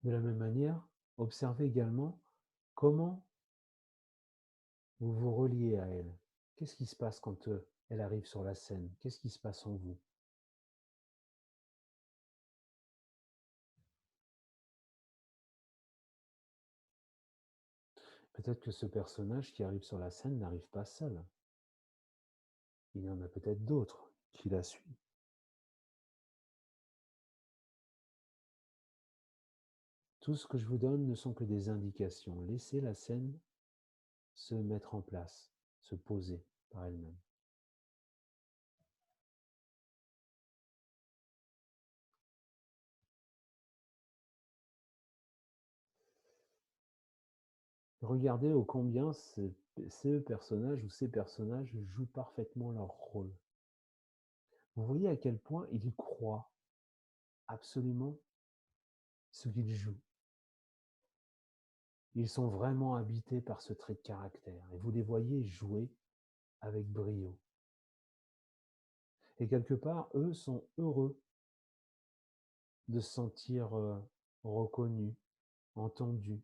De la même manière, observez également comment vous vous reliez à elle. Qu'est-ce qui se passe quand elle arrive sur la scène? Qu'est-ce qui se passe en vous? Peut-être que ce personnage qui arrive sur la scène n'arrive pas seul. Il y en a peut-être d'autres qui la suivent. Tout ce que je vous donne ne sont que des indications. Laissez la scène se mettre en place, se poser par elle-même. Regardez ô combien ce personnage ou ces personnages jouent parfaitement leur rôle. Vous voyez à quel point ils croient absolument ce qu'ils jouent. Ils sont vraiment habités par ce trait de caractère et vous les voyez jouer avec brio. Et quelque part, eux sont heureux de se sentir reconnus, entendus.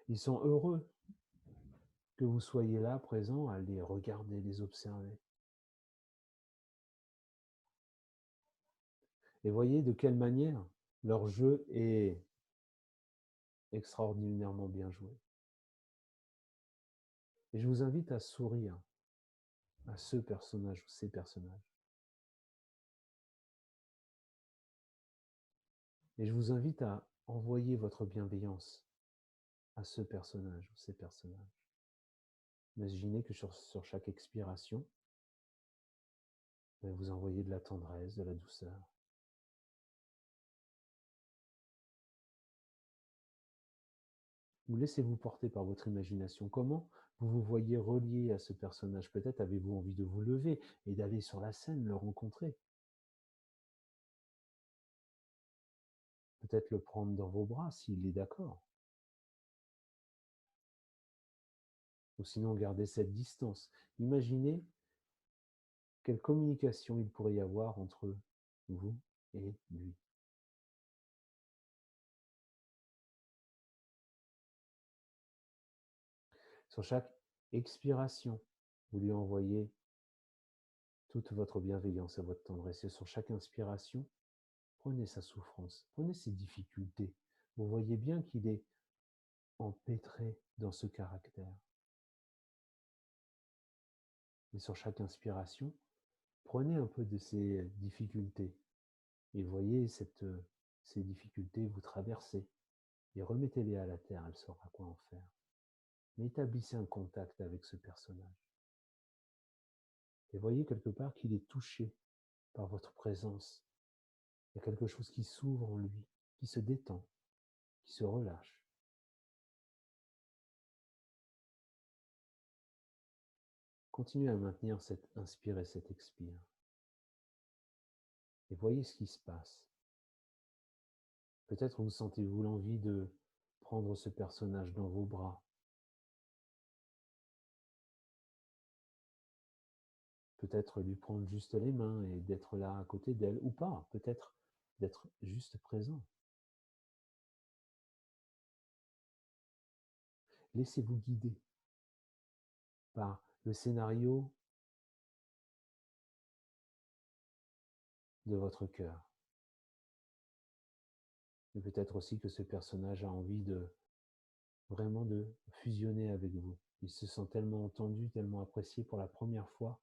Ils sont heureux que vous soyez là, présents, à les regarder, les observer. Et voyez de quelle manière leur jeu est extraordinairement bien joué. Et je vous invite à sourire à ce personnage ou ces personnages. Et je vous invite à envoyer votre bienveillance à ce personnage ou ces personnages. Imaginez que sur chaque expiration, vous envoyez de la tendresse, de la douceur. Vous laissez-vous porter par votre imagination. Comment vous vous voyez relié à ce personnage? Peut-être avez-vous envie de vous lever et d'aller sur la scène, le rencontrer. Peut-être le prendre dans vos bras s'il est d'accord. Ou sinon, gardez cette distance. Imaginez quelle communication il pourrait y avoir entre vous et lui. Sur chaque expiration, vous lui envoyez toute votre bienveillance et votre tendresse. Et sur chaque inspiration, prenez sa souffrance, prenez ses difficultés. Vous voyez bien qu'il est empêtré dans ce caractère. Et sur chaque inspiration, prenez un peu de ces difficultés et voyez ces difficultés vous traverser et remettez-les à la terre, elle saura quoi en faire. Mais établissez un contact avec ce personnage. Et voyez quelque part qu'il est touché par votre présence. Il y a quelque chose qui s'ouvre en lui, qui se détend, qui se relâche. Continuez à maintenir cette inspire et cette expire. Et voyez ce qui se passe. Peut-être vous sentez-vous l'envie de prendre ce personnage dans vos bras. Peut-être lui prendre juste les mains et d'être là à côté d'elle, ou pas, peut-être d'être juste présent. Laissez-vous guider par le scénario de votre cœur. Et peut-être aussi que ce personnage a envie vraiment de fusionner avec vous. Il se sent tellement entendu, tellement apprécié pour la première fois.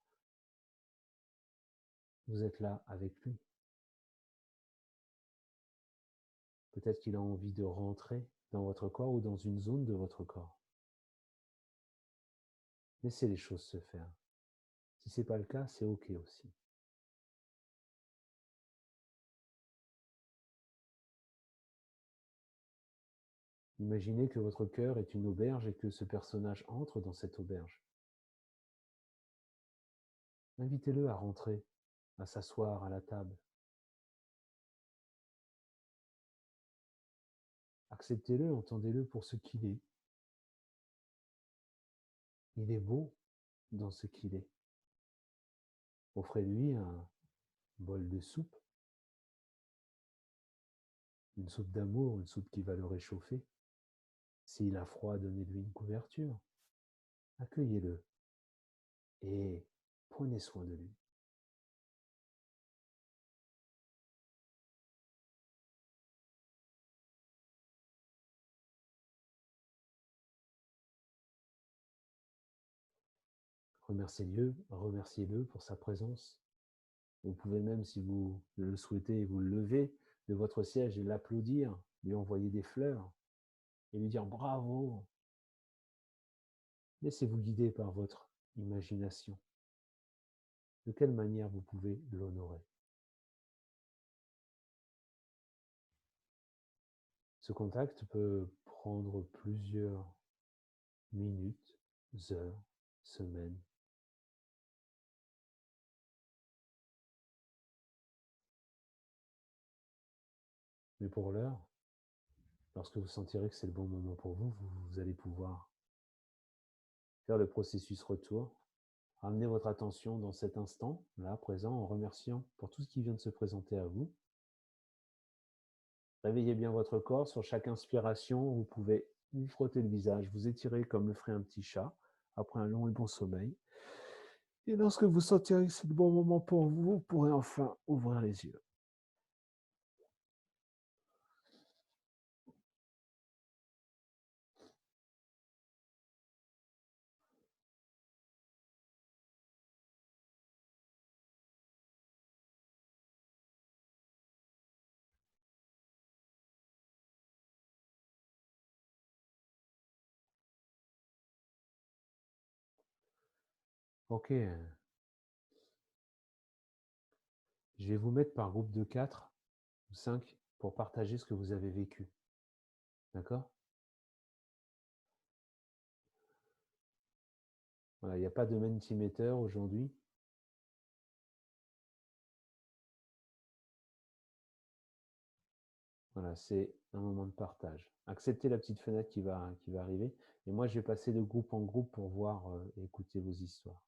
Vous êtes là avec lui. Peut-être qu'il a envie de rentrer dans votre corps ou dans une zone de votre corps. Laissez les choses se faire. Si ce n'est pas le cas, c'est OK aussi. Imaginez que votre cœur est une auberge et que ce personnage entre dans cette auberge. Invitez-le à rentrer, à s'asseoir à la table. Acceptez-le, entendez-le pour ce qu'il est. Il est beau dans ce qu'il est. Offrez-lui un bol de soupe, une soupe d'amour, une soupe qui va le réchauffer. S'il a froid, donnez-lui une couverture. Accueillez-le et prenez soin de lui. Remerciez-le pour sa présence. Vous pouvez même, si vous le souhaitez, vous lever de votre siège et l'applaudir, lui envoyer des fleurs et lui dire bravo. Laissez-vous guider par votre imagination. De quelle manière vous pouvez l'honorer? Ce contact peut prendre plusieurs minutes, heures, semaines. Mais pour l'heure, lorsque vous sentirez que c'est le bon moment pour vous, vous allez pouvoir faire le processus retour, ramener votre attention dans cet instant, là, présent, en remerciant pour tout ce qui vient de se présenter à vous. Réveillez bien votre corps. Sur chaque inspiration, vous pouvez vous frotter le visage, vous étirer comme le ferait un petit chat après un long et bon sommeil. Et lorsque vous sentirez que c'est le bon moment pour vous, vous pourrez enfin ouvrir les yeux. Ok. Je vais vous mettre par groupe de 4 ou 5 pour partager ce que vous avez vécu. D'accord? Voilà, il n'y a pas de Mentimeter aujourd'hui. Voilà, c'est un moment de partage. Acceptez la petite fenêtre qui va arriver. Et moi, je vais passer de groupe en groupe pour voir et écouter vos histoires.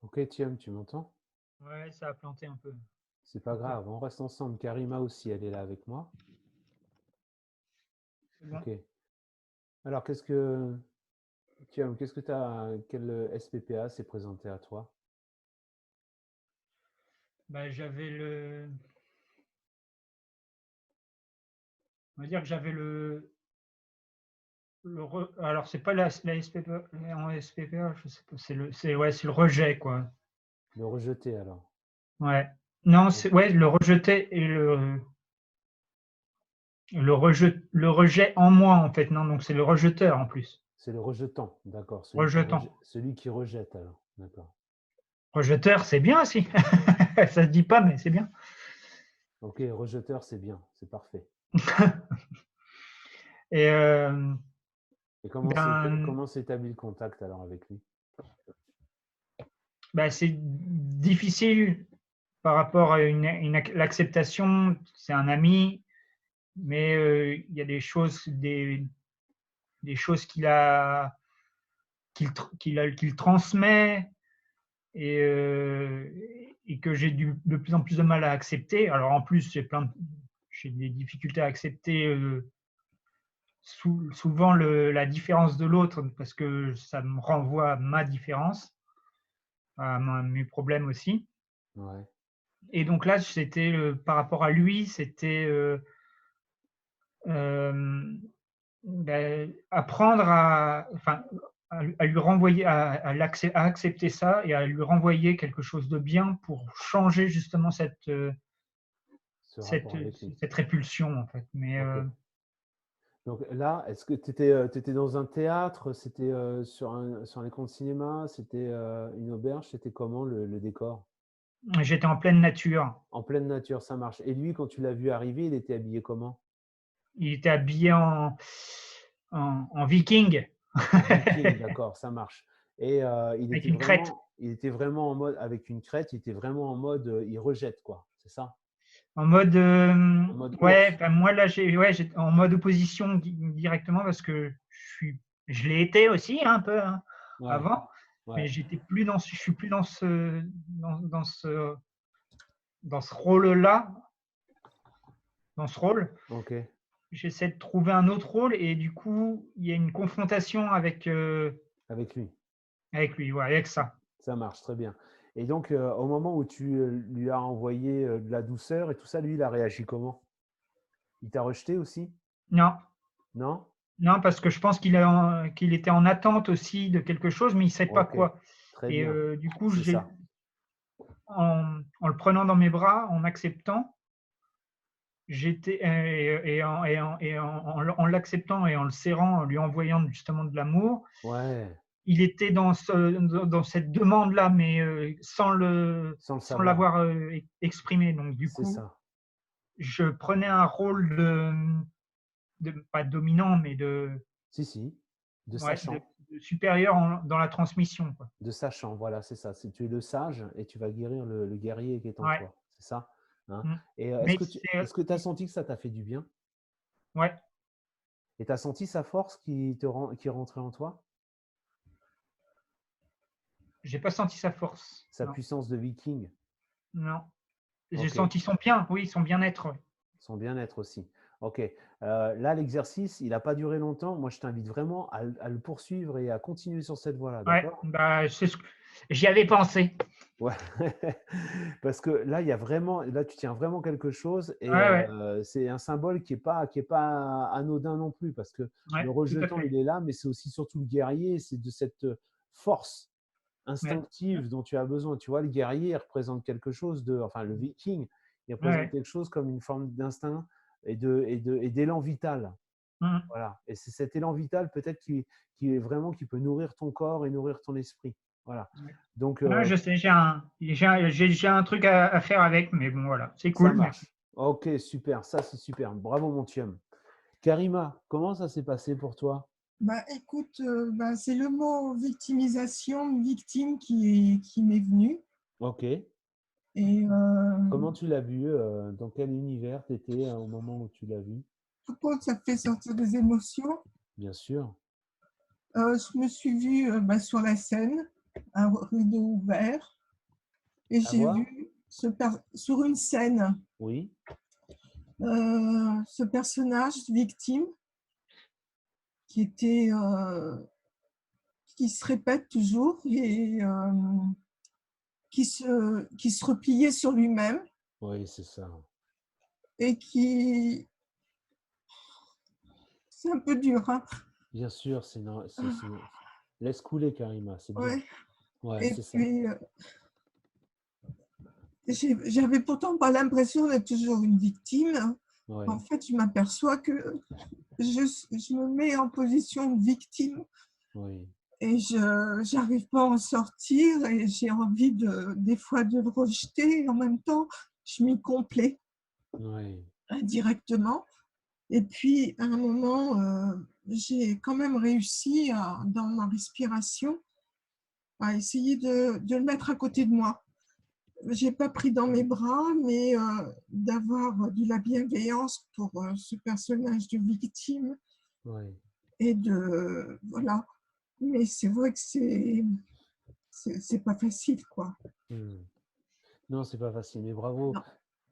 Ok, Thiam, tu m'entends? Ouais, ça a planté un peu. C'est pas grave, on reste ensemble. Karima aussi, elle est là avec moi. Bon. Ok. Alors, Thiam, quel SPPA s'est présenté à toi? Bah, on va dire que j'avais alors c'est pas la SPPA, en SPPA, je sais pas, c'est le rejet, quoi. Le rejeter alors. Ouais. Non, c'est le rejeter et le rejet en moi, en fait. Non, donc c'est le rejeteur en plus. C'est le rejetant, d'accord. Rejetant. Celui qui rejette alors, d'accord. Rejeteur, c'est bien aussi. Ça se dit pas, mais c'est bien. Ok, rejeteur, c'est bien, c'est parfait. Et Et ben, comment s'établit le contact alors avec lui? c'est difficile par rapport à l'acceptation. C'est un ami, mais il y a des choses qu'il transmet et que j'ai de plus en plus de mal à accepter. Alors en plus, j'ai des difficultés à accepter souvent la différence de l'autre parce que ça me renvoie à ma différence, à mes problèmes aussi. Ouais. Et donc là, c'était par rapport à lui, c'était apprendre à lui renvoyer, à accepter ça et à lui renvoyer quelque chose de bien pour changer justement cette répulsion en fait. Mais Ok. Donc là, est-ce que tu étais dans un théâtre? C'était sur un écran de cinéma? C'était une auberge? C'était comment le décor? J'étais en pleine nature. En pleine nature, ça marche. Et lui, quand tu l'as vu arriver, il était habillé comment? Il était habillé en viking. En viking, d'accord, ça marche. Et Avec une crête. il était vraiment en mode, avec une crête, il était vraiment en mode, il rejette, quoi, c'est ça? En mode, mode ouais, course. moi là, j'étais en mode opposition directement parce que je l'ai été aussi un peu Ouais, avant, mais ouais. je suis plus dans ce rôle-là, dans ce rôle. Ok, J'essaie de trouver un autre rôle et du coup, il y a une confrontation avec avec lui. lui, ouais, avec ça. Ça marche très bien. Et donc, au moment où tu lui as envoyé de la douceur et tout ça, lui, il a réagi comment? Il t'a rejeté aussi? Non, Non? non, parce que je pense qu'il était en attente aussi de quelque chose, mais il ne sait pas Ok, quoi. très Et bien. du coup, C'est ça. en le prenant dans mes bras, en acceptant, en l'acceptant et en le serrant, en lui envoyant justement de l'amour, Ouais, il était dans cette demande-là, mais sans le sans savoir. l'avoir exprimé. Donc du C'est coup, ça. je prenais un rôle pas dominant, mais de Si, de ouais, sachant. de supérieur dans la transmission, quoi. De sachant, voilà, c'est ça. Tu es le sage et tu vas guérir le guerrier qui est en Ouais. toi. C'est ça? Hein? Mm. Et Mais est-ce que tu as senti que ça t'a fait du bien? ouais, Et tu as senti sa force qui est rentrée en toi? j'ai pas senti sa force. Sa Non, puissance de viking? non. J'ai Ok. senti son bien, oui, son bien-être. Ouais. Son bien-être aussi. Ok. Là, l'exercice, il n'a pas duré longtemps. Moi, je t'invite vraiment à le poursuivre et à continuer sur cette voie-là, Ouais, d'accord? j'y avais pensé. Ouais. Parce que là, là, tu tiens vraiment quelque chose et Ouais, c'est un symbole qui est pas anodin non plus parce que ouais, le tout à rejetant, fait. il est là, mais c'est aussi surtout le guerrier, c'est de cette force Ouais, instinctive dont tu as besoin. Tu vois, le guerrier il représente quelque chose enfin, le viking, il représente ouais. quelque chose comme une forme d'instinct et d'élan vital. Mm. Voilà. Et c'est cet élan vital peut-être qui peut nourrir ton corps et nourrir ton esprit. Voilà. Donc, Ouais, je sais, j'ai un truc à faire avec, mais bon, voilà, c'est ça cool, merci. marche. Ok, super. Ça, c'est super. Bravo, mon chum. Karima, comment ça s'est passé pour toi? Bah, écoute, c'est le mot victimisation, victime qui m'est venu. Ok. Et Comment tu l'as vu? Dans quel univers tu étais au moment où tu l'as vu? pourquoi ça fait sortir des émotions? Bien sûr. Je me suis vue sur la scène, un rideau ouvert, et j'ai Avoir? vu sur une scène Oui. ce personnage victime qui était qui se répète toujours et qui se repliait sur lui-même Oui, c'est ça. et c'est un peu dur, hein. Bien sûr, laisse couler, Karima, c'est bien. Ouais. Ouais, Et c'est ça. puis j'avais pourtant pas l'impression d'être toujours une victime. Ouais. En fait, je m'aperçois que je me mets en position de victime Oui. et je n'arrive pas à en sortir et j'ai envie des fois de le rejeter. Et en même temps, je m'y complais Oui. indirectement. Et puis, à un moment, j'ai quand même réussi, dans ma respiration, à essayer de le mettre à côté de moi. Je n'ai pas pris dans mes bras, mais d'avoir de la bienveillance pour ce personnage de victime Oui. et voilà. Mais c'est vrai que c'est pas facile, quoi. Non, c'est pas facile, mais bravo. Non.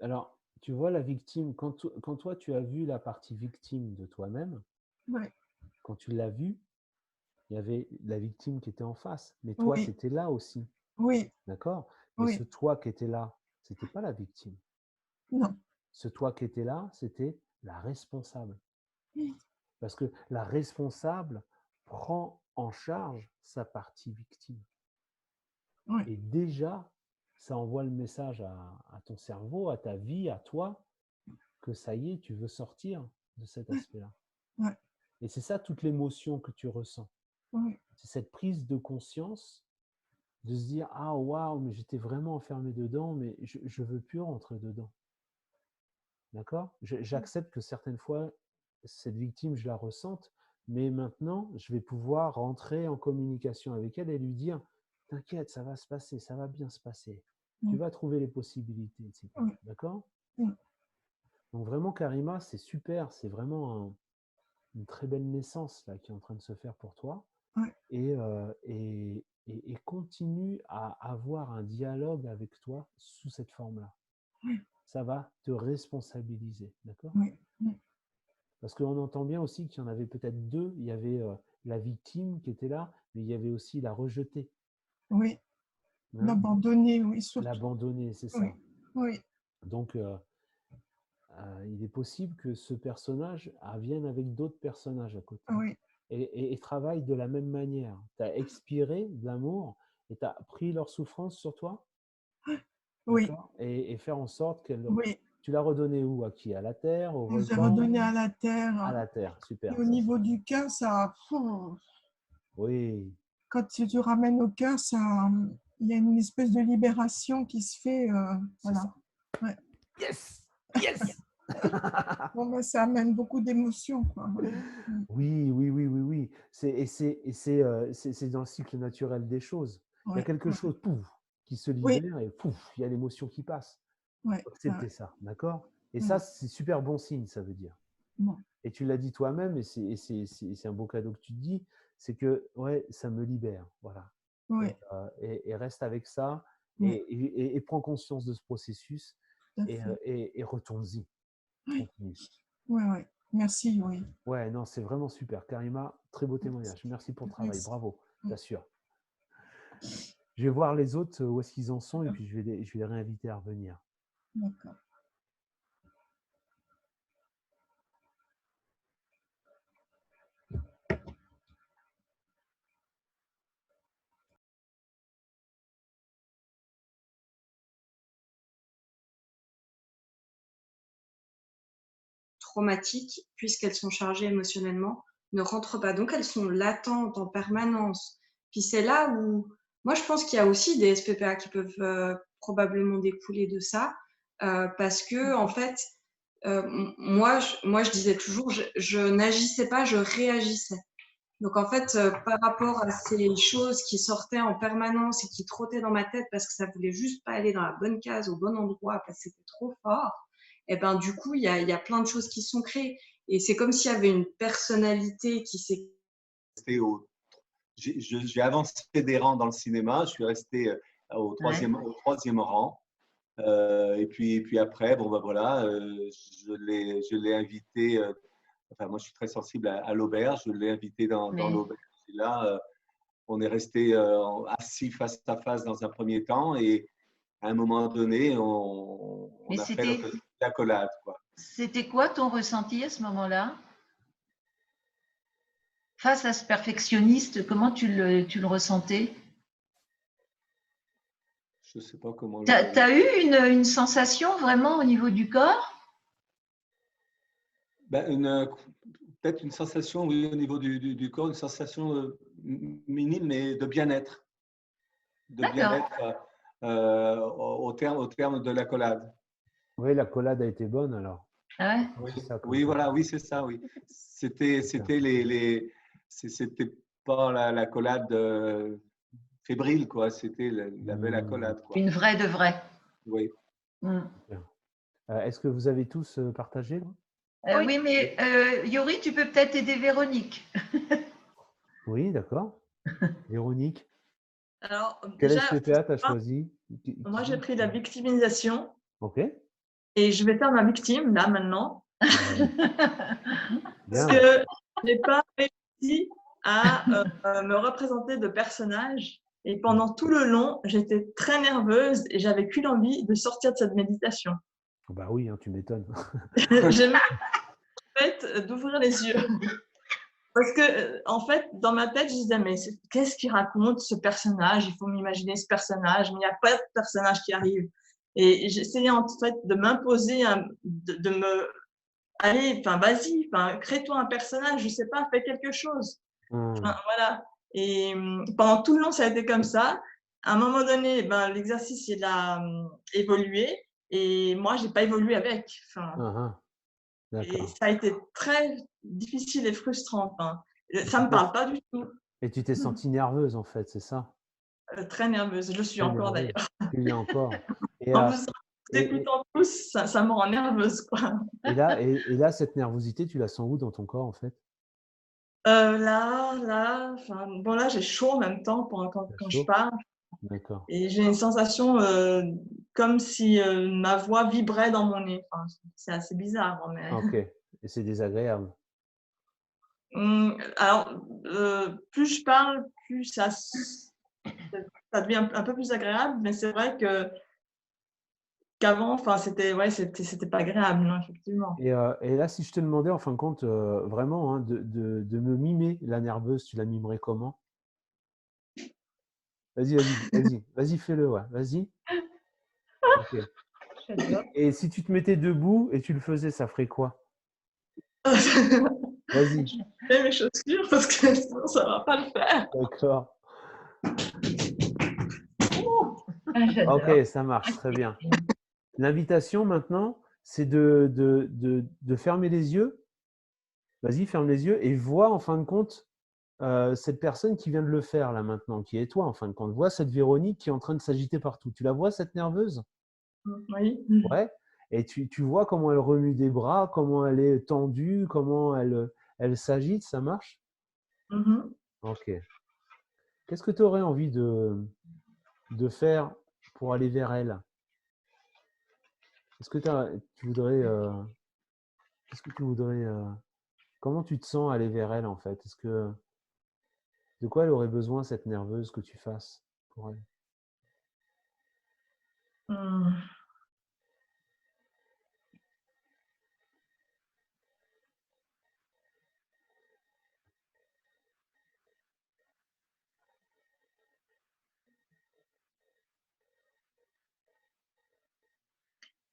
Alors, tu vois, la victime, quand toi, tu as vu la partie victime de toi-même, Ouais. quand tu l'as vue, il y avait la victime qui était en face, mais toi, Oui, tu étais là aussi, oui, d'accord? Mais oui. ce toi qui était là, c'était pas la victime. Non. Ce toi qui était là, c'était la responsable. Oui. Parce que la responsable prend en charge sa partie victime. Oui. Et déjà, ça envoie le message à ton cerveau, à ta vie, à toi, que ça y est, tu veux sortir de cet aspect-là. Ouais. Et c'est ça toute l'émotion que tu ressens. Oui. C'est cette prise de conscience de se dire « Ah, waouh, mais j'étais vraiment enfermé dedans, mais je ne veux plus rentrer dedans. » D'accord? J'accepte que certaines fois, cette victime, je la ressente, mais maintenant, je vais pouvoir rentrer en communication avec elle et lui dire « T'inquiète, ça va se passer, ça va bien se passer. Tu vas trouver les possibilités, etc. » D'accord? Donc vraiment, Karima, c'est super, c'est vraiment une très belle naissance là, qui est en train de se faire pour toi. Et continue à avoir un dialogue avec toi sous cette forme-là. Ça va te responsabiliser, d'accord? Parce qu'on entend bien aussi qu'il y en avait peut-être deux. Il y avait la victime qui était là, mais il y avait aussi la rejetée. Oui. Hein? L'abandonner, oui, surtout. L'abandonner, c'est ça. Oui. Oui. Donc, il est possible que ce personnage vienne avec d'autres personnages à côté. Oui. Et travaille de la même manière. Tu as expiré de l'amour et tu as pris leur souffrance sur toi. Oui. Et faire en sorte qu'elle... Oui. Tu l'as redonné où? À qui? À la terre? Au Je l'ai volcan? redonné à la terre. À la terre, super. Et au niveau du cœur, ça... Oui. Quand tu ramènes au cœur, il y a une espèce de libération qui se fait. Voilà. Ouais. Yes! Yes! Bon, ben, ça amène beaucoup d'émotions, quoi. Oui. C'est dans le cycle naturel des choses. Il y a quelque chose, pouf, qui se libère et pouf, il y a l'émotion qui passe. Accepter ça, d'accord? Et ça, c'est super bon signe, ça veut dire. Et tu l'as dit toi-même, et c'est un beau cadeau que tu te dis, c'est que, ouais, ça me libère, voilà. Et reste avec ça, et prends conscience de ce processus, et retourne-y. Continue. Ouais. Merci, oui. Ouais, non, c'est vraiment super. Karima, très beau témoignage. Merci pour le travail. Merci. Bravo, t'assure. Je vais voir les autres, où est-ce qu'ils en sont, et puis je vais les réinviter à revenir. D'accord. Traumatiques, puisqu'elles sont chargées émotionnellement, ne rentrent pas. Donc, elles sont latentes en permanence. Puis c'est là où, moi, je pense qu'il y a aussi des SPPA qui peuvent probablement découler de ça, parce que, en fait, moi, je disais toujours, je n'agissais pas, je réagissais. Donc, en fait, par rapport à ces choses qui sortaient en permanence et qui trottaient dans ma tête parce que ça voulait juste pas aller dans la bonne case, au bon endroit, parce que c'était trop fort, et ben, du coup, il y a plein de choses qui sont créées. Et c'est comme s'il y avait une personnalité qui s'est... J'ai avancé des rangs dans le cinéma. Je suis resté au troisième rang. Et puis après, bon, ben voilà, je l'ai invité. Enfin, moi, je suis très sensible à l'auberge. Je l'ai invité dans l'auberge. Et là, on est resté assis face à face dans un premier temps. Et à un moment donné, on a fait l'accolade, quoi. C'était quoi ton ressenti à ce moment-là? Face à ce perfectionniste, comment tu le ressentais? Je ne sais pas comment. Tu as eu une sensation vraiment au niveau du corps? Ben, peut-être une sensation, oui, au niveau du corps, une sensation minime, mais de bien-être. De bien-être au terme de l'accolade. Oui, l'accolade a été bonne alors. Ah ouais? Oui, C'est ça, comme oui, ça. voilà, oui, c'est ça, oui. C'était pas l'accolade fébrile, quoi. C'était la belle accolade, quoi. Une vraie de vraie. Oui. Mm. Est-ce que vous avez tous partagé là? Oui. Oui, mais Yori, tu peux peut-être aider Véronique. Oui, d'accord. Véronique, Alors, quel déjà, SPPA tu as choisi? moi, j'ai pris la victimisation Ok. et je vais faire ma victime, là, maintenant. Bien. Parce que je n'ai pas réussi à me représenter de personnage. Et pendant tout le long, j'étais très nerveuse et j'avais qu'une envie de sortir de cette méditation. Bah oui, hein, tu m'étonnes. J'ai même fait d'ouvrir les yeux. Parce que, en fait, dans ma tête, je disais, mais qu'est-ce qu'il raconte, ce personnage? Il faut m'imaginer ce personnage, mais il n'y a pas de personnage qui arrive. Et j'essayais, en fait, de m'imposer, de me. Allez, enfin, vas-y, enfin, crée-toi un personnage, je sais pas, fais quelque chose. Enfin, voilà. Et pendant tout le long, ça a été comme ça. À un moment donné, ben, l'exercice, il a évolué. Et moi, j'ai pas évolué avec. Enfin, et ça a été très difficile et frustrant. Enfin, ça me parle pas du tout. Et tu t'es sentie nerveuse en fait, c'est ça? Très nerveuse. Je le suis Très encore nerveuse. d'ailleurs. Tu l'es encore. Et, En vous écoutant tous, ça me rend nerveuse, quoi. et là, cette nervosité, tu la sens où dans ton corps en fait? Là, enfin, bon, là, j'ai chaud en même temps quand je parle. D'accord. Et j'ai une sensation comme si ma voix vibrait dans mon nez. Enfin, c'est assez bizarre. Mais... Ok. Et c'est désagréable. Alors, plus je parle, plus ça devient un peu plus agréable. Mais c'est vrai qu'avant, enfin, c'était pas agréable, non, effectivement. Et là, si je te demandais en fin de compte, vraiment, hein, de me mimer la nerveuse, tu la mimerais comment? Vas-y, fais-le, ouais, vas-y. Ok. Et si tu te mettais debout et tu le faisais, ça ferait quoi? Vas-y. Je mets mes chaussures parce que sinon, ça va pas le faire. D'accord. Ok, ça marche, très bien. L'invitation maintenant, c'est de fermer les yeux. Vas-y, ferme les yeux et vois en fin de compte cette personne qui vient de le faire là maintenant, qui est toi en fin de compte. Vois cette Véronique qui est en train de s'agiter partout. Tu la vois, cette nerveuse? Oui. Ouais. Et tu vois comment elle remue des bras, comment elle est tendue, comment elle s'agite, ça marche? Ok. Qu'est-ce que tu aurais envie de faire pour aller vers elle? Est-ce que tu voudrais, qu'est-ce que tu voudrais, comment tu te sens aller vers elle en fait? De quoi elle aurait besoin cette nerveuse que tu fasses pour elle?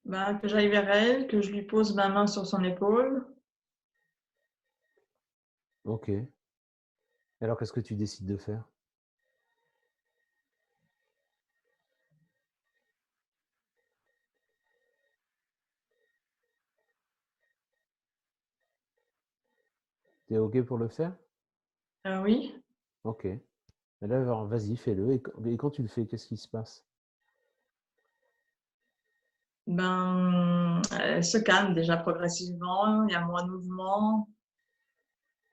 Bah, que j'aille vers elle, que je lui pose ma main sur son épaule. Ok. Alors qu'est-ce que tu décides de faire? Tu es ok pour le faire? Oui. Ok. Et là, alors, vas-y, fais-le. Et quand tu le fais, qu'est-ce qui se passe? Ben, elle se calme déjà progressivement, il y a moins de mouvement,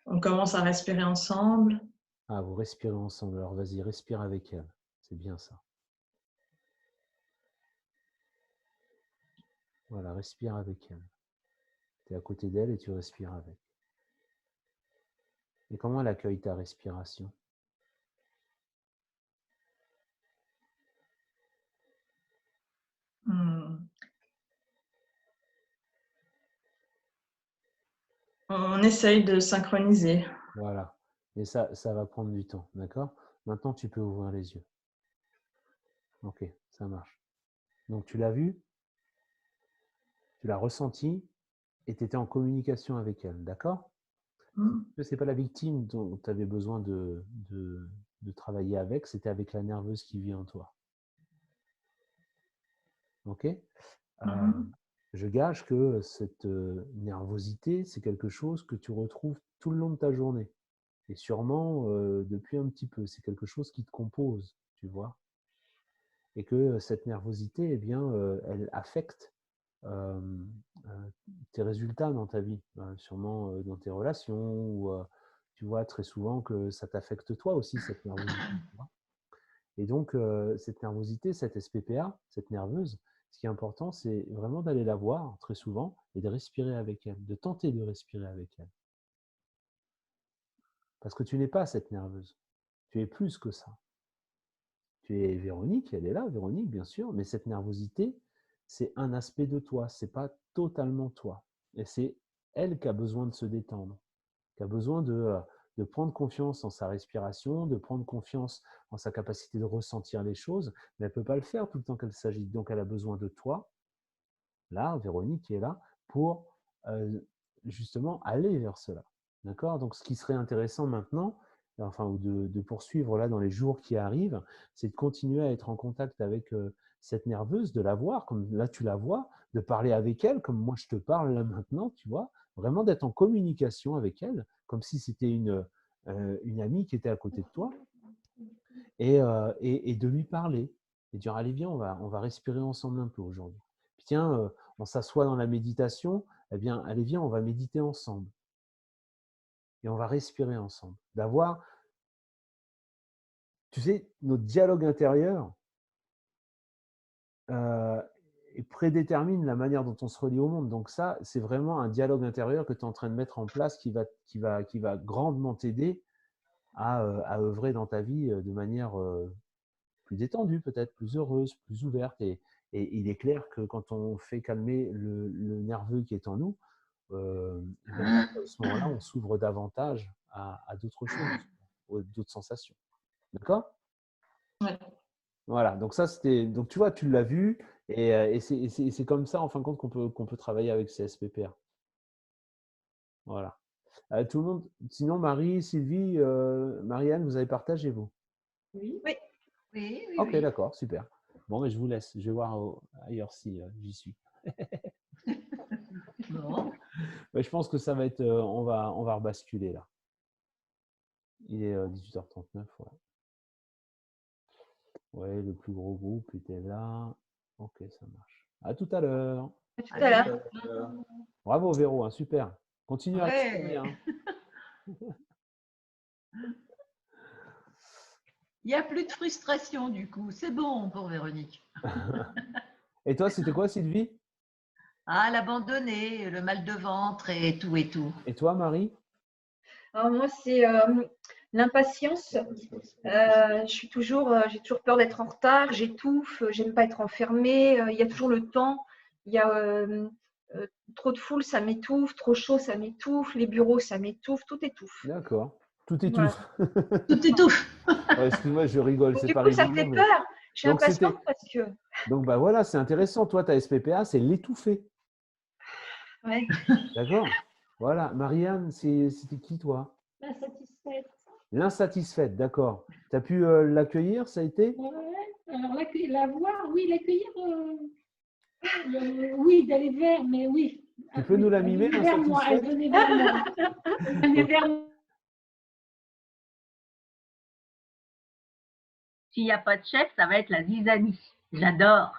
on commence à respirer ensemble. Ah, vous respirez ensemble. Alors vas-y, respire avec elle. C'est bien ça. Voilà, respire avec elle. Tu es à côté d'elle et tu respires avec. Et comment elle accueille ta respiration? On essaye de synchroniser. Voilà. Mais ça va prendre du temps, d'accord? Maintenant, tu peux ouvrir les yeux. Ok, ça marche. Donc, tu l'as vue, tu l'as ressentie et tu étais en communication avec elle, d'accord? Ce n'est pas la victime dont tu avais besoin de travailler avec, c'était avec la nerveuse qui vit en toi. Ok? Je gage que cette nervosité, c'est quelque chose que tu retrouves tout le long de ta journée. Et sûrement depuis un petit peu. C'est quelque chose qui te compose, tu vois. Et que cette nervosité, eh bien, elle affecte tes résultats dans ta vie, sûrement dans tes relations, ou tu vois très souvent que ça t'affecte toi aussi, cette nervosité. Tu vois. Et donc, cette nervosité, cette SPPA, cette nerveuse, ce qui est important, c'est vraiment d'aller la voir très souvent et de respirer avec elle, de tenter de respirer avec elle. Parce que tu n'es pas cette nerveuse, tu es plus que ça. Tu es Véronique, elle est là, Véronique, bien sûr, mais cette nervosité, c'est un aspect de toi, ce n'est pas totalement toi. Et c'est elle qui a besoin de se détendre, qui a besoin de prendre confiance en sa respiration, de prendre confiance en sa capacité de ressentir les choses, mais elle ne peut pas le faire tout le temps qu'elle s'agite. Donc, elle a besoin de toi, là, Véronique, qui est là, pour justement aller vers cela. D'accord? Donc, ce qui serait intéressant maintenant, enfin, ou de poursuivre là dans les jours qui arrivent, c'est de continuer à être en contact avec cette nerveuse, de la voir, comme là tu la vois, de parler avec elle, comme moi je te parle là maintenant, tu vois, vraiment d'être en communication avec elle, comme si c'était une amie qui était à côté de toi, et de lui parler, et dire, allez viens, on va respirer ensemble un peu aujourd'hui. Puis tiens, on s'assoit dans la méditation, eh bien, allez viens, on va méditer ensemble. Et on va respirer ensemble. D'avoir, tu sais, notre dialogue intérieur prédétermine la manière dont on se relie au monde. Donc ça, c'est vraiment un dialogue intérieur que tu es en train de mettre en place qui va grandement t'aider à œuvrer dans ta vie de manière plus détendue peut-être, plus heureuse, plus ouverte. Et il est clair que quand on fait calmer le nerveux qui est en nous, à ce moment-là, on s'ouvre davantage à d'autres choses, d'autres sensations. D'accord? Ouais. Voilà, donc ça c'était. Donc tu vois, tu l'as vu, et c'est comme ça en fin de compte qu'on peut travailler avec ces SPPA. Voilà. Tout le monde. Sinon, Marie, Sylvie, Marianne, vous avez partagé vous? Oui. Oui. Oui, oui, Ok, oui. d'accord, super. Bon, mais je vous laisse. Je vais voir ailleurs si j'y suis. Bon. Mais je pense que ça va être. On va rebasculer là. Il est 18h39. Ouais. Ouais, le plus gros groupe était là. Ok, ça marche. À tout à l'heure. À tout à l'heure. Bravo Véro, hein, super. Continue à Ouais. travailler. Hein. Il n'y a plus de frustration du coup. C'est bon pour Véronique. Et toi, c'était quoi, Sylvie? Ah, l'abandonner, le mal de ventre et tout et tout. Et toi, Marie? Alors moi, c'est l'impatience. J'ai toujours peur d'être en retard, j'étouffe, j'aime pas être enfermée, il y a toujours le temps, il y a trop de foule, ça m'étouffe, trop chaud, ça m'étouffe, les bureaux, ça m'étouffe, tout étouffe. D'accord. Tout Voilà. étouffe. Tout étouffe. Ouais, excuse-moi, je rigole, Donc, c'est du pas coup, ça rigolo. fait Mais... peur. Je suis Donc, impatiente parce que… Donc, bah voilà, c'est intéressant. Toi, ta SPPA, c'est l'étouffer. Ouais. D'accord. Voilà. Marianne, c'était qui, toi? L'insatisfaite. L'insatisfaite, d'accord. Tu as pu l'accueillir, ça a été? Ouais. Alors, la voir, oui, l'accueillir, oui, d'aller vers, mais oui. Tu peux nous la mimer, Elle venait vers moi, elle venait vers moi. Elle venait vers moi. S'il n'y a pas de chef, ça va être la zizanie. J'adore.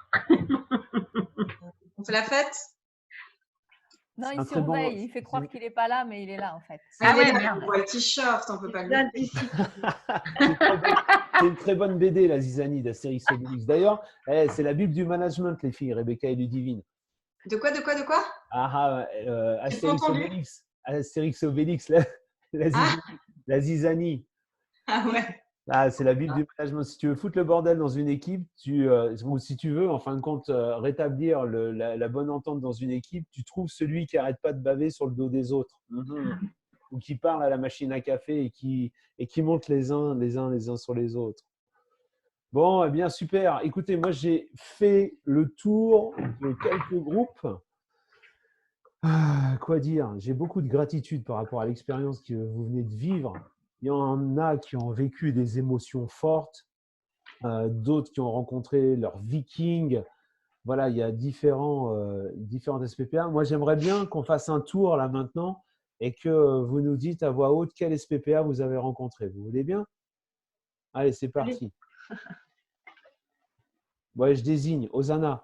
On fait la fête? Non, il surveille, il fait croire qu'il n'est pas là, mais il est là en fait. Ah ouais, merde. On voit le t-shirt, on peut pas le louper. C'est une très bonne BD, la Zizanie d'Astérix Obélix. D'ailleurs, c'est la Bible du management, les filles, Rebecca et Ludivine. De quoi? Astérix Obélix. Astérix Obélix, la Zizanie. Ah ouais. Ah, c'est la Bible du management. Si tu veux foutre le bordel dans une équipe, ou si tu veux, en fin de compte, rétablir la bonne entente dans une équipe, tu trouves celui qui n'arrête pas de baver sur le dos des autres. Ou qui parle à la machine à café et qui monte les uns sur les autres. Bon, eh bien, super. Écoutez, moi, j'ai fait le tour de quelques groupes. Quoi dire? J'ai beaucoup de gratitude par rapport à l'expérience que vous venez de vivre. Il y en a qui ont vécu des émotions fortes, d'autres qui ont rencontré leur viking. Voilà, il y a différentes SPPA. Moi, j'aimerais bien qu'on fasse un tour là maintenant et que vous nous dites à voix haute quel SPPA vous avez rencontré. Vous voulez bien? Allez, c'est parti. Ouais, je désigne. Hosanna.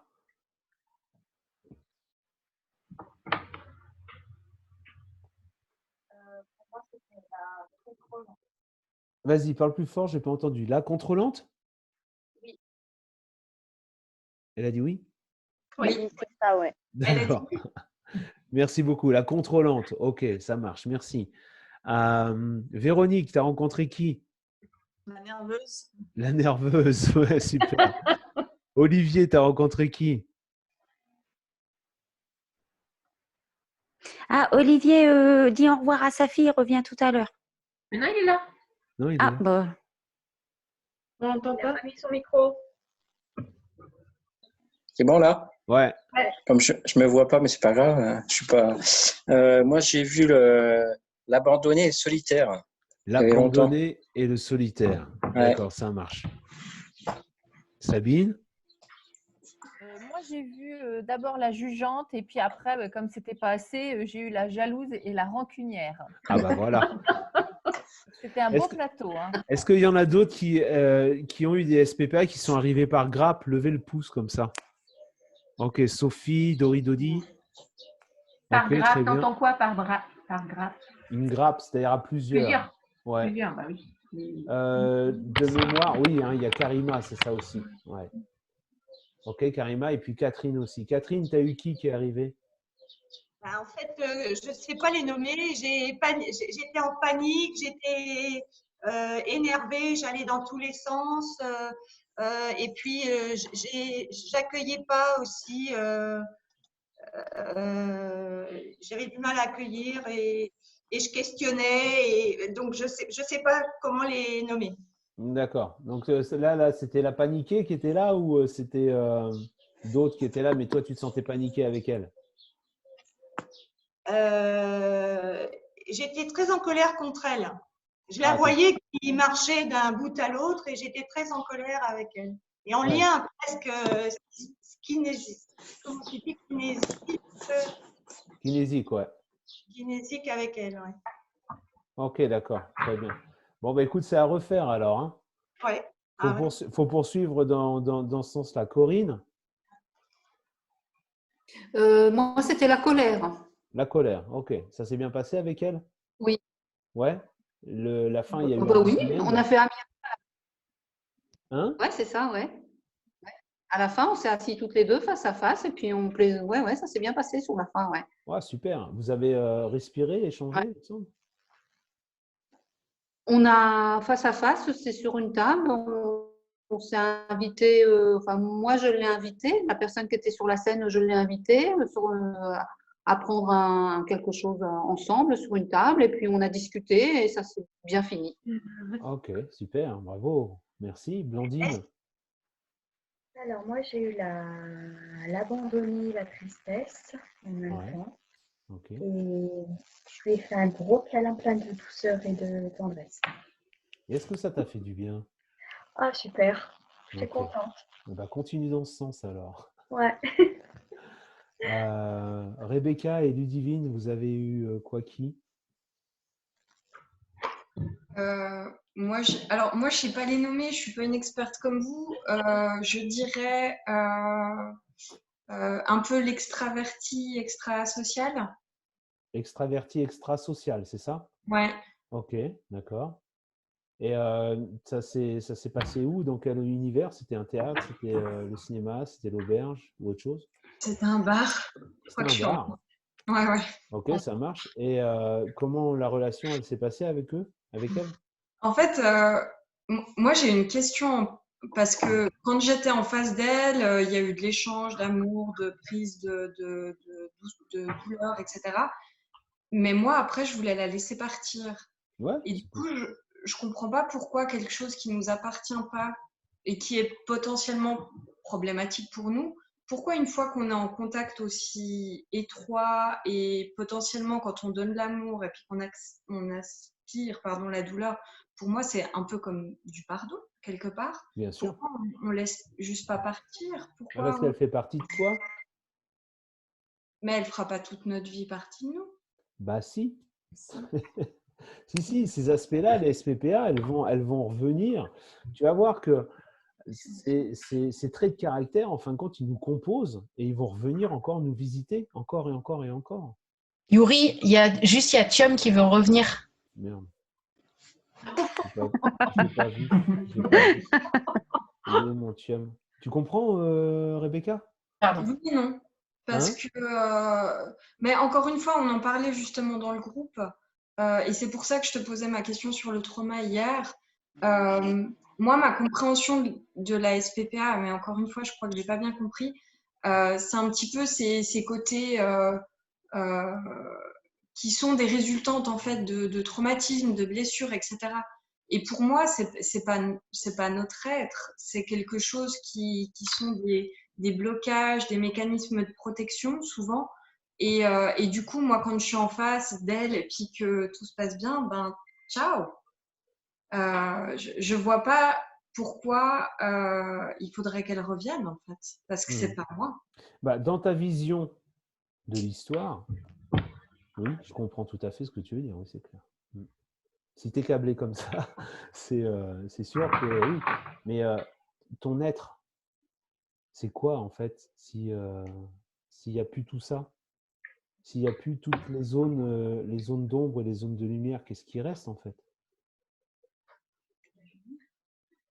Vas-y, parle plus fort, je n'ai pas entendu. La contrôlante? Oui. Elle a dit oui? Oui, c'est ça, ouais. D'accord. Merci beaucoup. La contrôlante. Ok, ça marche. Merci. Véronique, tu as rencontré qui? La nerveuse. La nerveuse. Ouais, super. Olivier, tu as rencontré qui? Ah, Olivier dit au revoir à sa fille, il revient tout à l'heure. Mais non, il est là. Non, il est Ah, là. bah. On n'entend pas mis son micro. C'est bon là? Ouais. Comme je me vois pas, mais c'est pas grave. Hein, je suis pas. Moi, j'ai vu l'abandonné et le solitaire. Il y avait longtemps. L'abandonné et le solitaire. Ouais. D'accord, ça marche. Sabine? Moi, j'ai vu d'abord la jugeante et puis après, bah, comme c'était pas assez, j'ai eu la jalouse et la rancunière. Ah bah voilà. C'était un beau plateau. Hein. Est-ce qu'il y en a d'autres qui ont eu des SPPA qui sont arrivés par grappe? Levez le pouce comme ça. Ok, Sophie, Doridodi. Par Ok, grappe, très bien. t'entends quoi par grappe? Une grappe, c'est-à-dire à plusieurs. Plusieurs. Ouais. Plusieurs, bah oui. De mémoire, oui, hein, il y a Karima, c'est ça aussi. Ouais. Ok, Karima, et puis Catherine aussi. Catherine, tu as eu qui est arrivé? Bah, en fait, je ne sais pas les nommer. J'étais en panique, j'étais énervée, j'allais dans tous les sens. Et puis, j'accueillais pas aussi. J'avais du mal à accueillir et je questionnais. Et donc, je sais pas comment les nommer. D'accord. Donc là, c'était la paniquée qui était là ou c'était d'autres qui étaient là, mais toi, tu te sentais paniquée avec elle? J'étais très en colère contre elle. Je la voyais qui marchait d'un bout à l'autre et j'étais très en colère avec elle. Et en lien presque kinésique, ouais. Kinésique avec elle, ouais. Ok, d'accord. Très bien. Bon, bah écoute, c'est à refaire alors. Hein. Ouais. Faut poursuivre dans ce sens-là. Corinne? Moi, c'était la colère. La colère, ok. Ça s'est bien passé avec elle? Oui. Ouais. La fin, il y a eu Bah un oui, happy end. on a fait un Hein? Ouais, c'est ça, ouais. À la fin, on s'est assis toutes les deux face à face et puis ouais, ça s'est bien passé sur la fin, ouais. Ouais, super. Vous avez respiré, échangé ensemble? On a face à face, c'est sur une table. On s'est invité, enfin moi je l'ai invité, la personne qui était sur la scène, je l'ai invité à prendre quelque chose ensemble sur une table et puis on a discuté et ça s'est bien fini. Ok, super, bravo. Merci. Blandine? Alors moi j'ai eu l'abandonner, la tristesse en même temps. Okay. Et je lui ai fait un gros câlin plein de douceur et de tendresse. Est-ce que ça t'a fait du bien? Ah super, je suis contente. Bah, continue dans ce sens alors. Ouais. Rebecca et Ludivine, vous avez eu quoi qui? Moi, je ne sais pas les nommer, je ne suis pas une experte comme vous. Je dirais un peu l'extraverti, extra-social. Extraverti, extra-social, c'est ça? Ouais. Ok, d'accord. Et ça s'est passé où? Dans quel univers? C'était un théâtre? C'était le cinéma? C'était l'auberge ou autre chose? C'était un bar. C'était un bar? Ouais, ouais. Ok, ça marche. Et comment la relation, elle s'est passée avec eux? Avec elle? En fait, moi, j'ai une question parce que quand j'étais en face d'elle, il y a eu de l'échange d'amour, de prise de douleur, etc. Mais moi, après, je voulais la laisser partir. Ouais. Et du coup, je comprends pas pourquoi quelque chose qui nous appartient pas et qui est potentiellement problématique pour nous, pourquoi une fois qu'on est en contact aussi étroit et potentiellement quand on donne l'amour et puis on aspire la douleur, pour moi, c'est un peu comme du pardon, quelque part. Bien sûr. Pourquoi on laisse juste pas partir? Pourquoi Parce qu'elle fait partie de toi. Mais elle fera pas toute notre vie partie de nous. Bah si. Si, ces aspects-là, les SPPA, elles vont revenir. Tu vas voir que ces traits de caractère, en fin de compte, ils nous composent et ils vont revenir encore nous visiter, encore et encore et encore. Yuri, il y a Thium qui veut revenir. Merde. Je l'ai pas vu. Il est mon Thium. Tu comprends, Rebecca? Oui et non. Parce que, mais encore une fois, on en parlait justement dans le groupe. Et c'est pour ça que je te posais ma question sur le trauma hier. Moi, ma compréhension de la SPPA, mais encore une fois, je crois que je n'ai pas bien compris, c'est un petit peu ces côtés qui sont des résultantes en fait de traumatismes, de blessures, etc. Et pour moi, c'est pas notre être, c'est quelque chose qui sont des blocages, des mécanismes de protection souvent. Et du coup, moi, quand je suis en face d'elle et puis que tout se passe bien, ben ciao. Je vois pas pourquoi il faudrait qu'elle revienne en fait, parce que c'est pas moi. Bah, dans ta vision de l'histoire, oui, je comprends tout à fait ce que tu veux dire, oui, c'est clair. Si tu es câblé comme ça, c'est sûr que oui. Mais ton être, c'est quoi en fait s'il n'y a plus tout ça? S'il n'y a plus toutes les zones d'ombre et les zones de lumière, qu'est-ce qui reste en fait?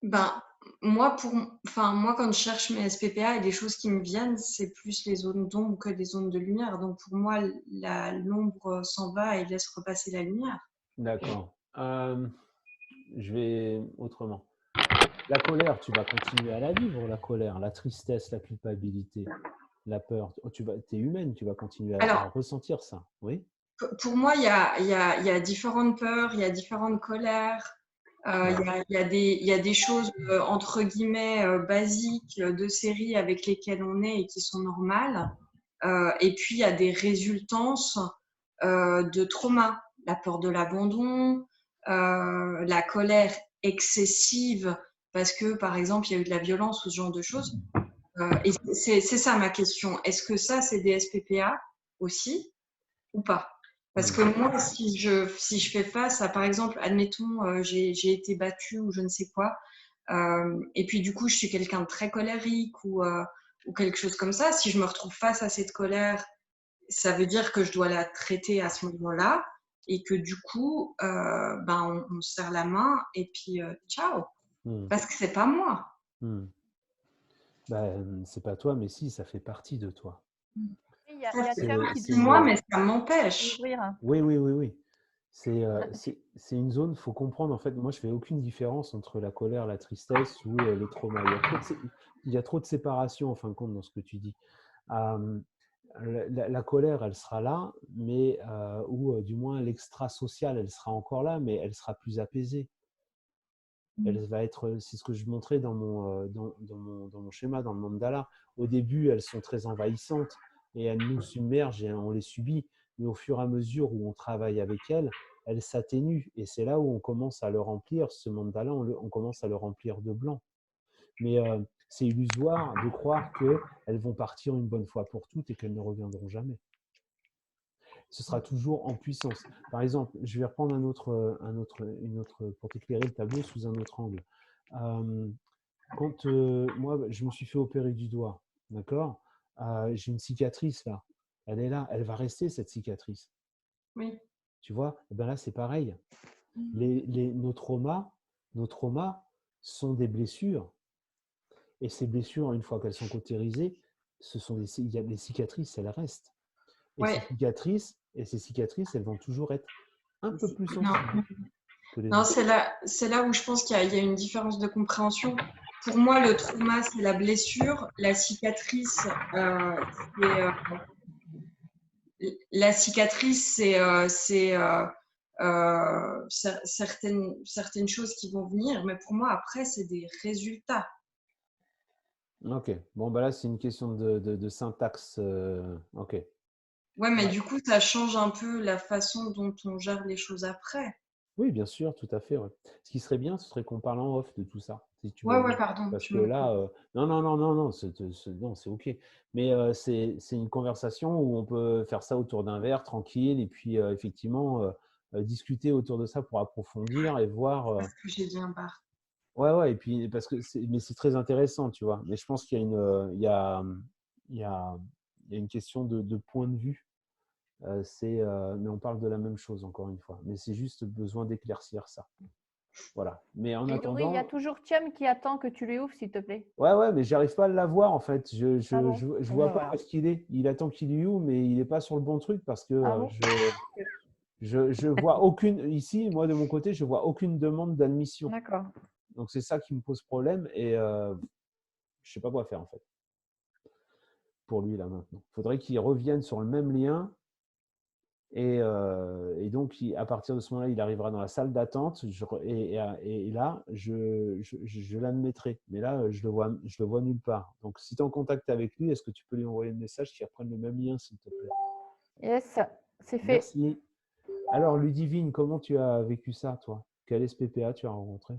Ben, moi, quand je cherche mes SPPA et les choses qui me viennent, c'est plus les zones d'ombre que des zones de lumière. Donc pour moi, l'ombre s'en va et laisse repasser la lumière. D'accord. Je vais autrement. La colère, tu vas continuer à la vivre, la colère, la tristesse, la culpabilité, la peur. Tu es humaine, tu vas continuer à ressentir ça, oui? Pour moi, il y a différentes peurs, il y a différentes colères. Il y a des choses entre guillemets basiques de série avec lesquelles on est et qui sont normales. Et puis, il y a des résultances de trauma, la peur de l'abandon, la colère excessive parce que, par exemple, il y a eu de la violence ou ce genre de choses. Et c'est ça ma question. Est-ce que ça, c'est des SPPA aussi ou pas? Parce que moi, si je fais face à, par exemple, admettons, j'ai été battue ou je ne sais quoi, et puis du coup, je suis quelqu'un de très colérique ou quelque chose comme ça, si je me retrouve face à cette colère, ça veut dire que je dois la traiter à ce moment-là et que du coup, on se serre la main et puis ciao. Parce que c'est pas moi. C'est pas toi, mais si, ça fait partie de toi. Il y a quelqu'un qui dit moi, mais ça m'empêche. Oui. C'est une zone, il faut comprendre, en fait, moi je fais aucune différence entre la colère, la tristesse ou les traumas. Il y a trop de séparation, en fin de compte, dans ce que tu dis. La colère, elle sera là, mais ou du moins l'extra-social, elle sera encore là, mais elle sera plus apaisée. Elle va être, c'est ce que je montrais dans mon schéma, dans le mandala. Au début, elles sont très envahissantes et elles nous submergent et on les subit. Mais au fur et à mesure où on travaille avec elles, elles s'atténuent. Et c'est là où on commence à le remplir, ce mandala, on commence à le remplir de blanc. Mais c'est illusoire de croire qu'elles vont partir une bonne fois pour toutes et qu'elles ne reviendront jamais. Ce sera toujours en puissance. Par exemple, je vais reprendre pour t'éclairer le tableau sous un autre angle. Quand moi, je me suis fait opérer du doigt, d'accord, j'ai une cicatrice là. Elle est là, elle va rester cette cicatrice. Oui. Tu vois, et ben là, c'est pareil. Nos traumas sont des blessures. Et ces blessures, une fois qu'elles sont cautérisées, il y a des cicatrices, elles restent. Et ces cicatrices, elles vont toujours être un peu plus sensibles que les autres. C'est là où je pense qu'il y a une différence de compréhension. Pour moi, le trauma, c'est la blessure. La cicatrice, c'est certaines choses qui vont venir. Mais pour moi, après, c'est des résultats. Ok. Bon, bah là, c'est une question de syntaxe. Ok. Ouais, mais Ouais. du coup, ça change un peu la façon dont on gère les choses après. Oui, bien sûr, tout à fait. Ouais. Ce qui serait bien, ce serait qu'on parle en off de tout ça, si tu veux Ouais, bien. pardon, Parce je que me là, coupe. non, non, non, non, non, non, c'est OK. Mais c'est une conversation où on peut faire ça autour d'un verre, tranquille, et puis effectivement, discuter autour de ça pour approfondir et voir. Parce que j'ai dit un bar. Ouais, ouais, et puis parce que mais c'est très intéressant, tu vois. Mais je pense qu'il y a il y a, il y a une question de point de vue. Mais on parle de la même chose encore une fois. Mais c'est juste besoin d'éclaircir ça. Voilà. Mais en Et Laurie, il y a attendant, toujours Thiam qui attend que tu lui ouvres, s'il te plaît. ouais, ouais, mais j'arrive pas à l'avoir en fait. Ah bon? Je Bon, vois ben pas où voilà. est-ce qu'il est. Il attend qu'il lui ouvre, mais il n'est pas sur le bon truc parce que Ah bon? je vois aucune, ici, moi de mon côté, je vois aucune demande d'admission. D'accord. Donc c'est ça qui me pose problème et je sais pas quoi faire en fait pour lui là maintenant. Il faudrait qu'il revienne sur le même lien. Et donc, à partir de ce moment-là, il arrivera dans la salle d'attente et là, je l'admettrai. Mais là, je le vois nulle part. Donc, si tu es en contact avec lui, est-ce que tu peux lui envoyer un message qu'il reprenne le même lien, s'il te plaît? Yes, c'est fait. Merci. Alors, Ludivine, comment tu as vécu ça, toi? Quel SPPA tu as rencontré?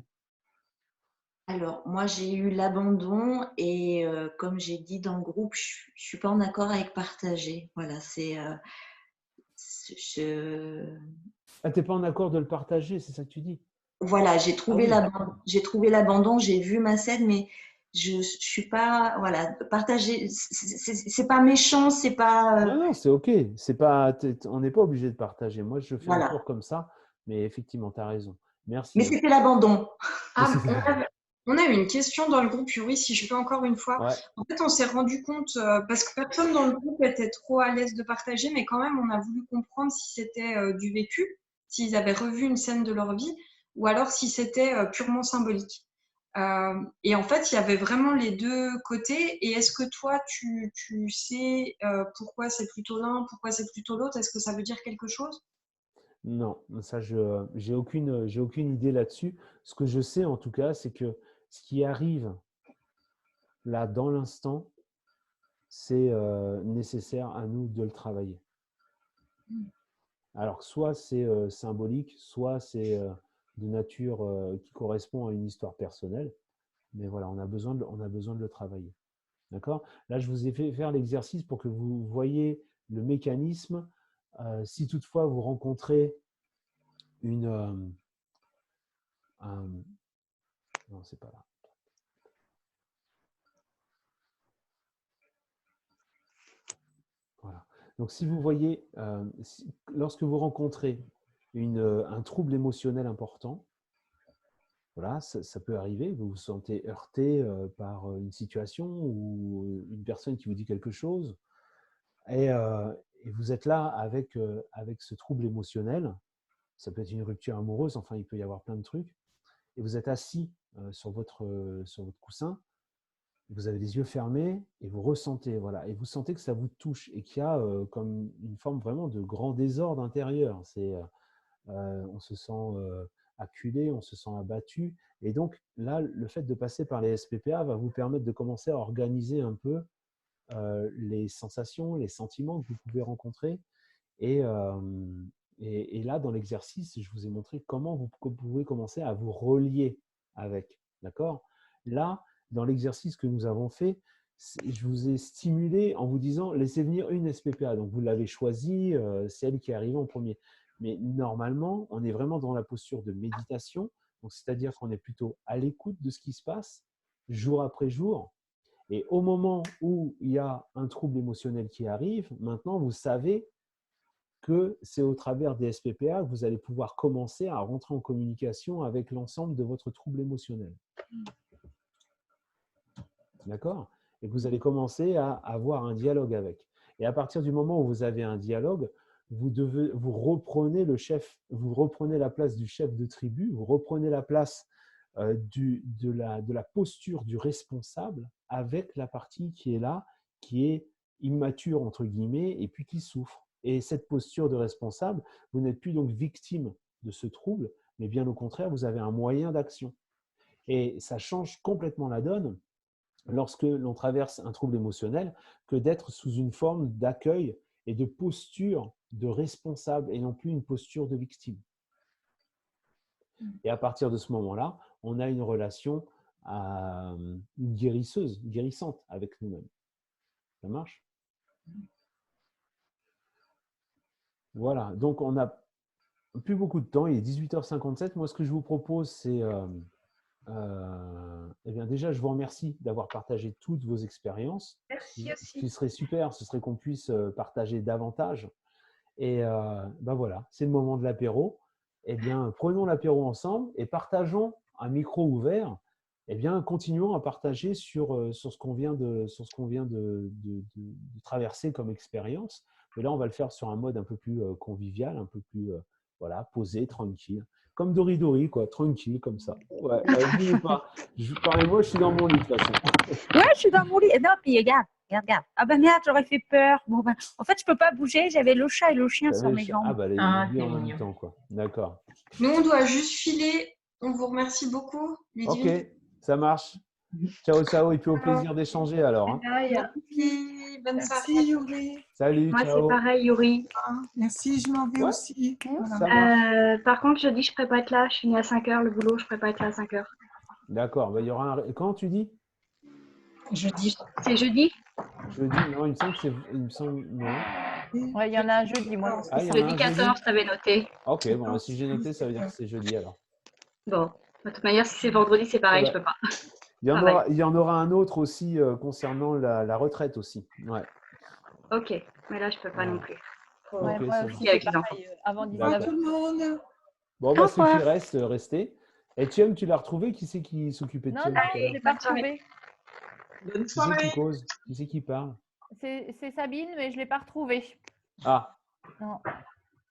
Alors, moi, j'ai eu l'abandon et comme j'ai dit dans le groupe, je ne suis pas en accord avec partager. Voilà, Ah, tu n'es pas en accord de le partager, c'est ça que tu dis? voilà, Ah oui. j'ai trouvé l'abandon, j'ai vu ma scène, mais je suis pas, voilà, partager, c'est pas méchant, c'est pas, Non, non, c'est OK. C'est pas, on n'est pas obligé de partager. Moi, je fais un voilà. tour comme ça, mais effectivement, tu as raison. Mais Merci. Hein. c'était l'abandon. Mais Ah, on a eu une question dans le groupe, Yuri, si je peux encore une fois. Ouais. En fait, on s'est rendu compte, parce que personne dans le groupe était trop à l'aise de partager, mais quand même, on a voulu comprendre si c'était du vécu, s'ils avaient revu une scène de leur vie, ou alors si c'était purement symbolique. Et en fait, il y avait vraiment les deux côtés. Et est-ce que toi, tu sais pourquoi c'est plutôt l'un, pourquoi c'est plutôt l'autre? Est-ce que ça veut dire quelque chose? Non, ça, j'ai aucune idée là-dessus. Ce que je sais en tout cas, c'est que ce qui arrive là dans l'instant, c'est nécessaire à nous de le travailler. Alors, soit c'est symbolique, soit c'est de nature qui correspond à une histoire personnelle. Mais voilà, on a besoin de le travailler. D'accord? Là, je vous ai fait faire l'exercice pour que vous voyez le mécanisme. Si toutefois vous rencontrez une... non, c'est pas là. Voilà. Donc, si vous voyez, lorsque vous rencontrez un trouble émotionnel important, voilà, ça peut arriver, vous vous sentez heurté par une situation ou une personne qui vous dit quelque chose, et, et vous êtes là avec ce trouble émotionnel, ça peut être une rupture amoureuse, enfin, il peut y avoir plein de trucs, et vous êtes assis sur votre coussin, vous avez les yeux fermés et vous ressentez, voilà, et vous sentez que ça vous touche et qu'il y a comme une forme vraiment de grand désordre intérieur. On se sent acculé, on se sent abattu. Et donc là, le fait de passer par les SPPA va vous permettre de commencer à organiser un peu les sensations, les sentiments que vous pouvez rencontrer. Et là, dans l'exercice, je vous ai montré comment vous pouvez commencer à vous relier avec. D'accord? Là, dans l'exercice que nous avons fait, je vous ai stimulé en vous disant laissez venir une SPPA. Donc, vous l'avez choisie, c'est elle qui est arrivée en premier. Mais normalement, on est vraiment dans la posture de méditation. Donc, c'est-à-dire qu'on est plutôt à l'écoute de ce qui se passe jour après jour. Et au moment où il y a un trouble émotionnel qui arrive, maintenant, vous savez que c'est au travers des SPPA que vous allez pouvoir commencer à rentrer en communication avec l'ensemble de votre trouble émotionnel. D'accord? Et que vous allez commencer à avoir un dialogue avec. Et à partir du moment où vous avez un dialogue, vous reprenez la place du chef de tribu, vous reprenez la place de la posture du responsable avec la partie qui est là, qui est immature, entre guillemets, et puis qui souffre. Et cette posture de responsable, vous n'êtes plus donc victime de ce trouble, mais bien au contraire, vous avez un moyen d'action. Et ça change complètement la donne, lorsque l'on traverse un trouble émotionnel que d'être sous une forme d'accueil et de posture de responsable et non plus une posture de victime. Et à partir de ce moment-là, on a une relation guérisseuse, guérissante avec nous-mêmes. Ça marche? Voilà, donc on n'a plus beaucoup de temps, il est 18h57. Moi, ce que je vous propose, c'est… eh bien, déjà, je vous remercie d'avoir partagé toutes vos expériences. Merci Ce aussi. qui serait super, ce serait qu'on puisse partager davantage. Et ben voilà, c'est le moment de l'apéro. Eh bien, prenons l'apéro ensemble et partageons un micro ouvert. Eh bien, continuons à partager sur ce qu'on vient de traverser comme expérience. Mais là, on va le faire sur un mode un peu plus convivial, un peu plus voilà, posé, tranquille. Comme Doridori, quoi, tranquille, comme ça. Ouais, bougez pas. Parlez-moi, je suis dans mon lit, de toute façon. Ouais, je suis dans mon lit. Non, puis regarde. Ah ben merde, j'aurais fait peur. Bon, ben, en fait, je peux pas bouger. J'avais le chat et le chien sur mes jambes. Ah, bah, les deux en même temps, quoi. D'accord. Nous, on doit juste filer. On vous remercie beaucoup, Ludivine. Ok, ça marche. Ciao, ciao. Et puis au plaisir d'échanger alors. Hein. Merci, bonne soirée. Merci, Yuri. Salut, Moi, ciao. c'est pareil, Yuri. Merci, je m'en vais Ouais, aussi. Voilà. ça marche. Par contre, jeudi, je ne pourrais pas être là. Je finis à 5h le boulot. Je ne pourrais pas être là à 5h. D'accord. Bah, il y aura un… Quand tu dis? Jeudi. C'est jeudi? Jeudi, non, il me semble que c'est… Il me semble… Non. Ouais, il y en a un jeudi, moi. Ah, il y en a Jeudi un 14, jeudi? tu avais noté. Ok, bon, bah, si j'ai noté, ça veut dire que c'est jeudi alors. Bon, de toute manière, si c'est vendredi, c'est pareil, Ouais. je peux pas. Il y en aura un autre aussi concernant la retraite aussi. Ouais. Ok, mais là, je peux pas non plus. Ouais, Ok, moi ça aussi, marche. c'est pareil. Avant Au revoir 19h. tout le monde. Bon, bah, Au ceux qui revoir. restent, restez. Et Thiem, tu l'as retrouvé? Qui c'est qui s'occupait de Non, Thiem non, tout à je l'heure? ne l'ai pas retrouvé. Bonne Qui c'est soirée. qui cause? Qui c'est qui parle? C'est Sabine, mais je ne l'ai pas retrouvé. Ah, Non.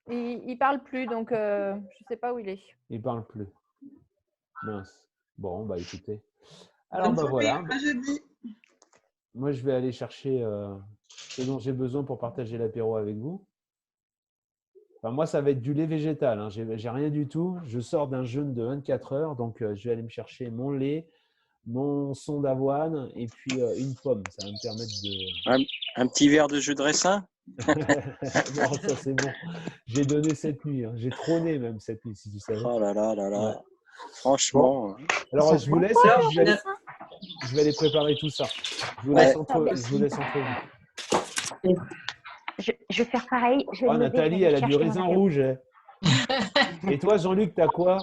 Il ne parle plus, donc je ne sais pas où il est. il parle plus. Mince. Bon, bah écoutez. Alors, Bonne bah soirée, voilà. à jeudi. Moi, je vais aller chercher ce dont j'ai besoin pour partager l'apéro avec vous. Enfin, moi, ça va être du lait végétal. Hein. J'ai rien du tout. Je sors d'un jeûne de 24 heures, donc je vais aller me chercher mon lait, mon son d'avoine et puis une pomme. Ça va me permettre de… Un petit verre de jus de raisin? Non, ça c'est bon. J'ai donné cette nuit. Hein. J'ai trôné même cette nuit, si tu savais. Oh là là là là. Ouais. Franchement. Bon. Alors, je vous laisse. Pourquoi, Et puis je vais aller préparer tout ça. Je vous laisse entre vous. Je vais faire pareil. Je vais Oh, me lever, Nathalie, je vais elle a du chercher mon raisin apéro. rouge. Et toi, Jean-Luc, t'as quoi?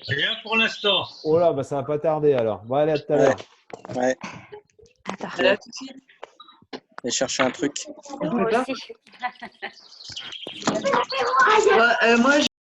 Rien pour l'instant. Oh là, bah, ça va pas tarder alors. Bon, allez, à tout à l'heure. Ouais. Attends. Voilà, tout de suite. Et chercher un truc. Moi aussi. Moi,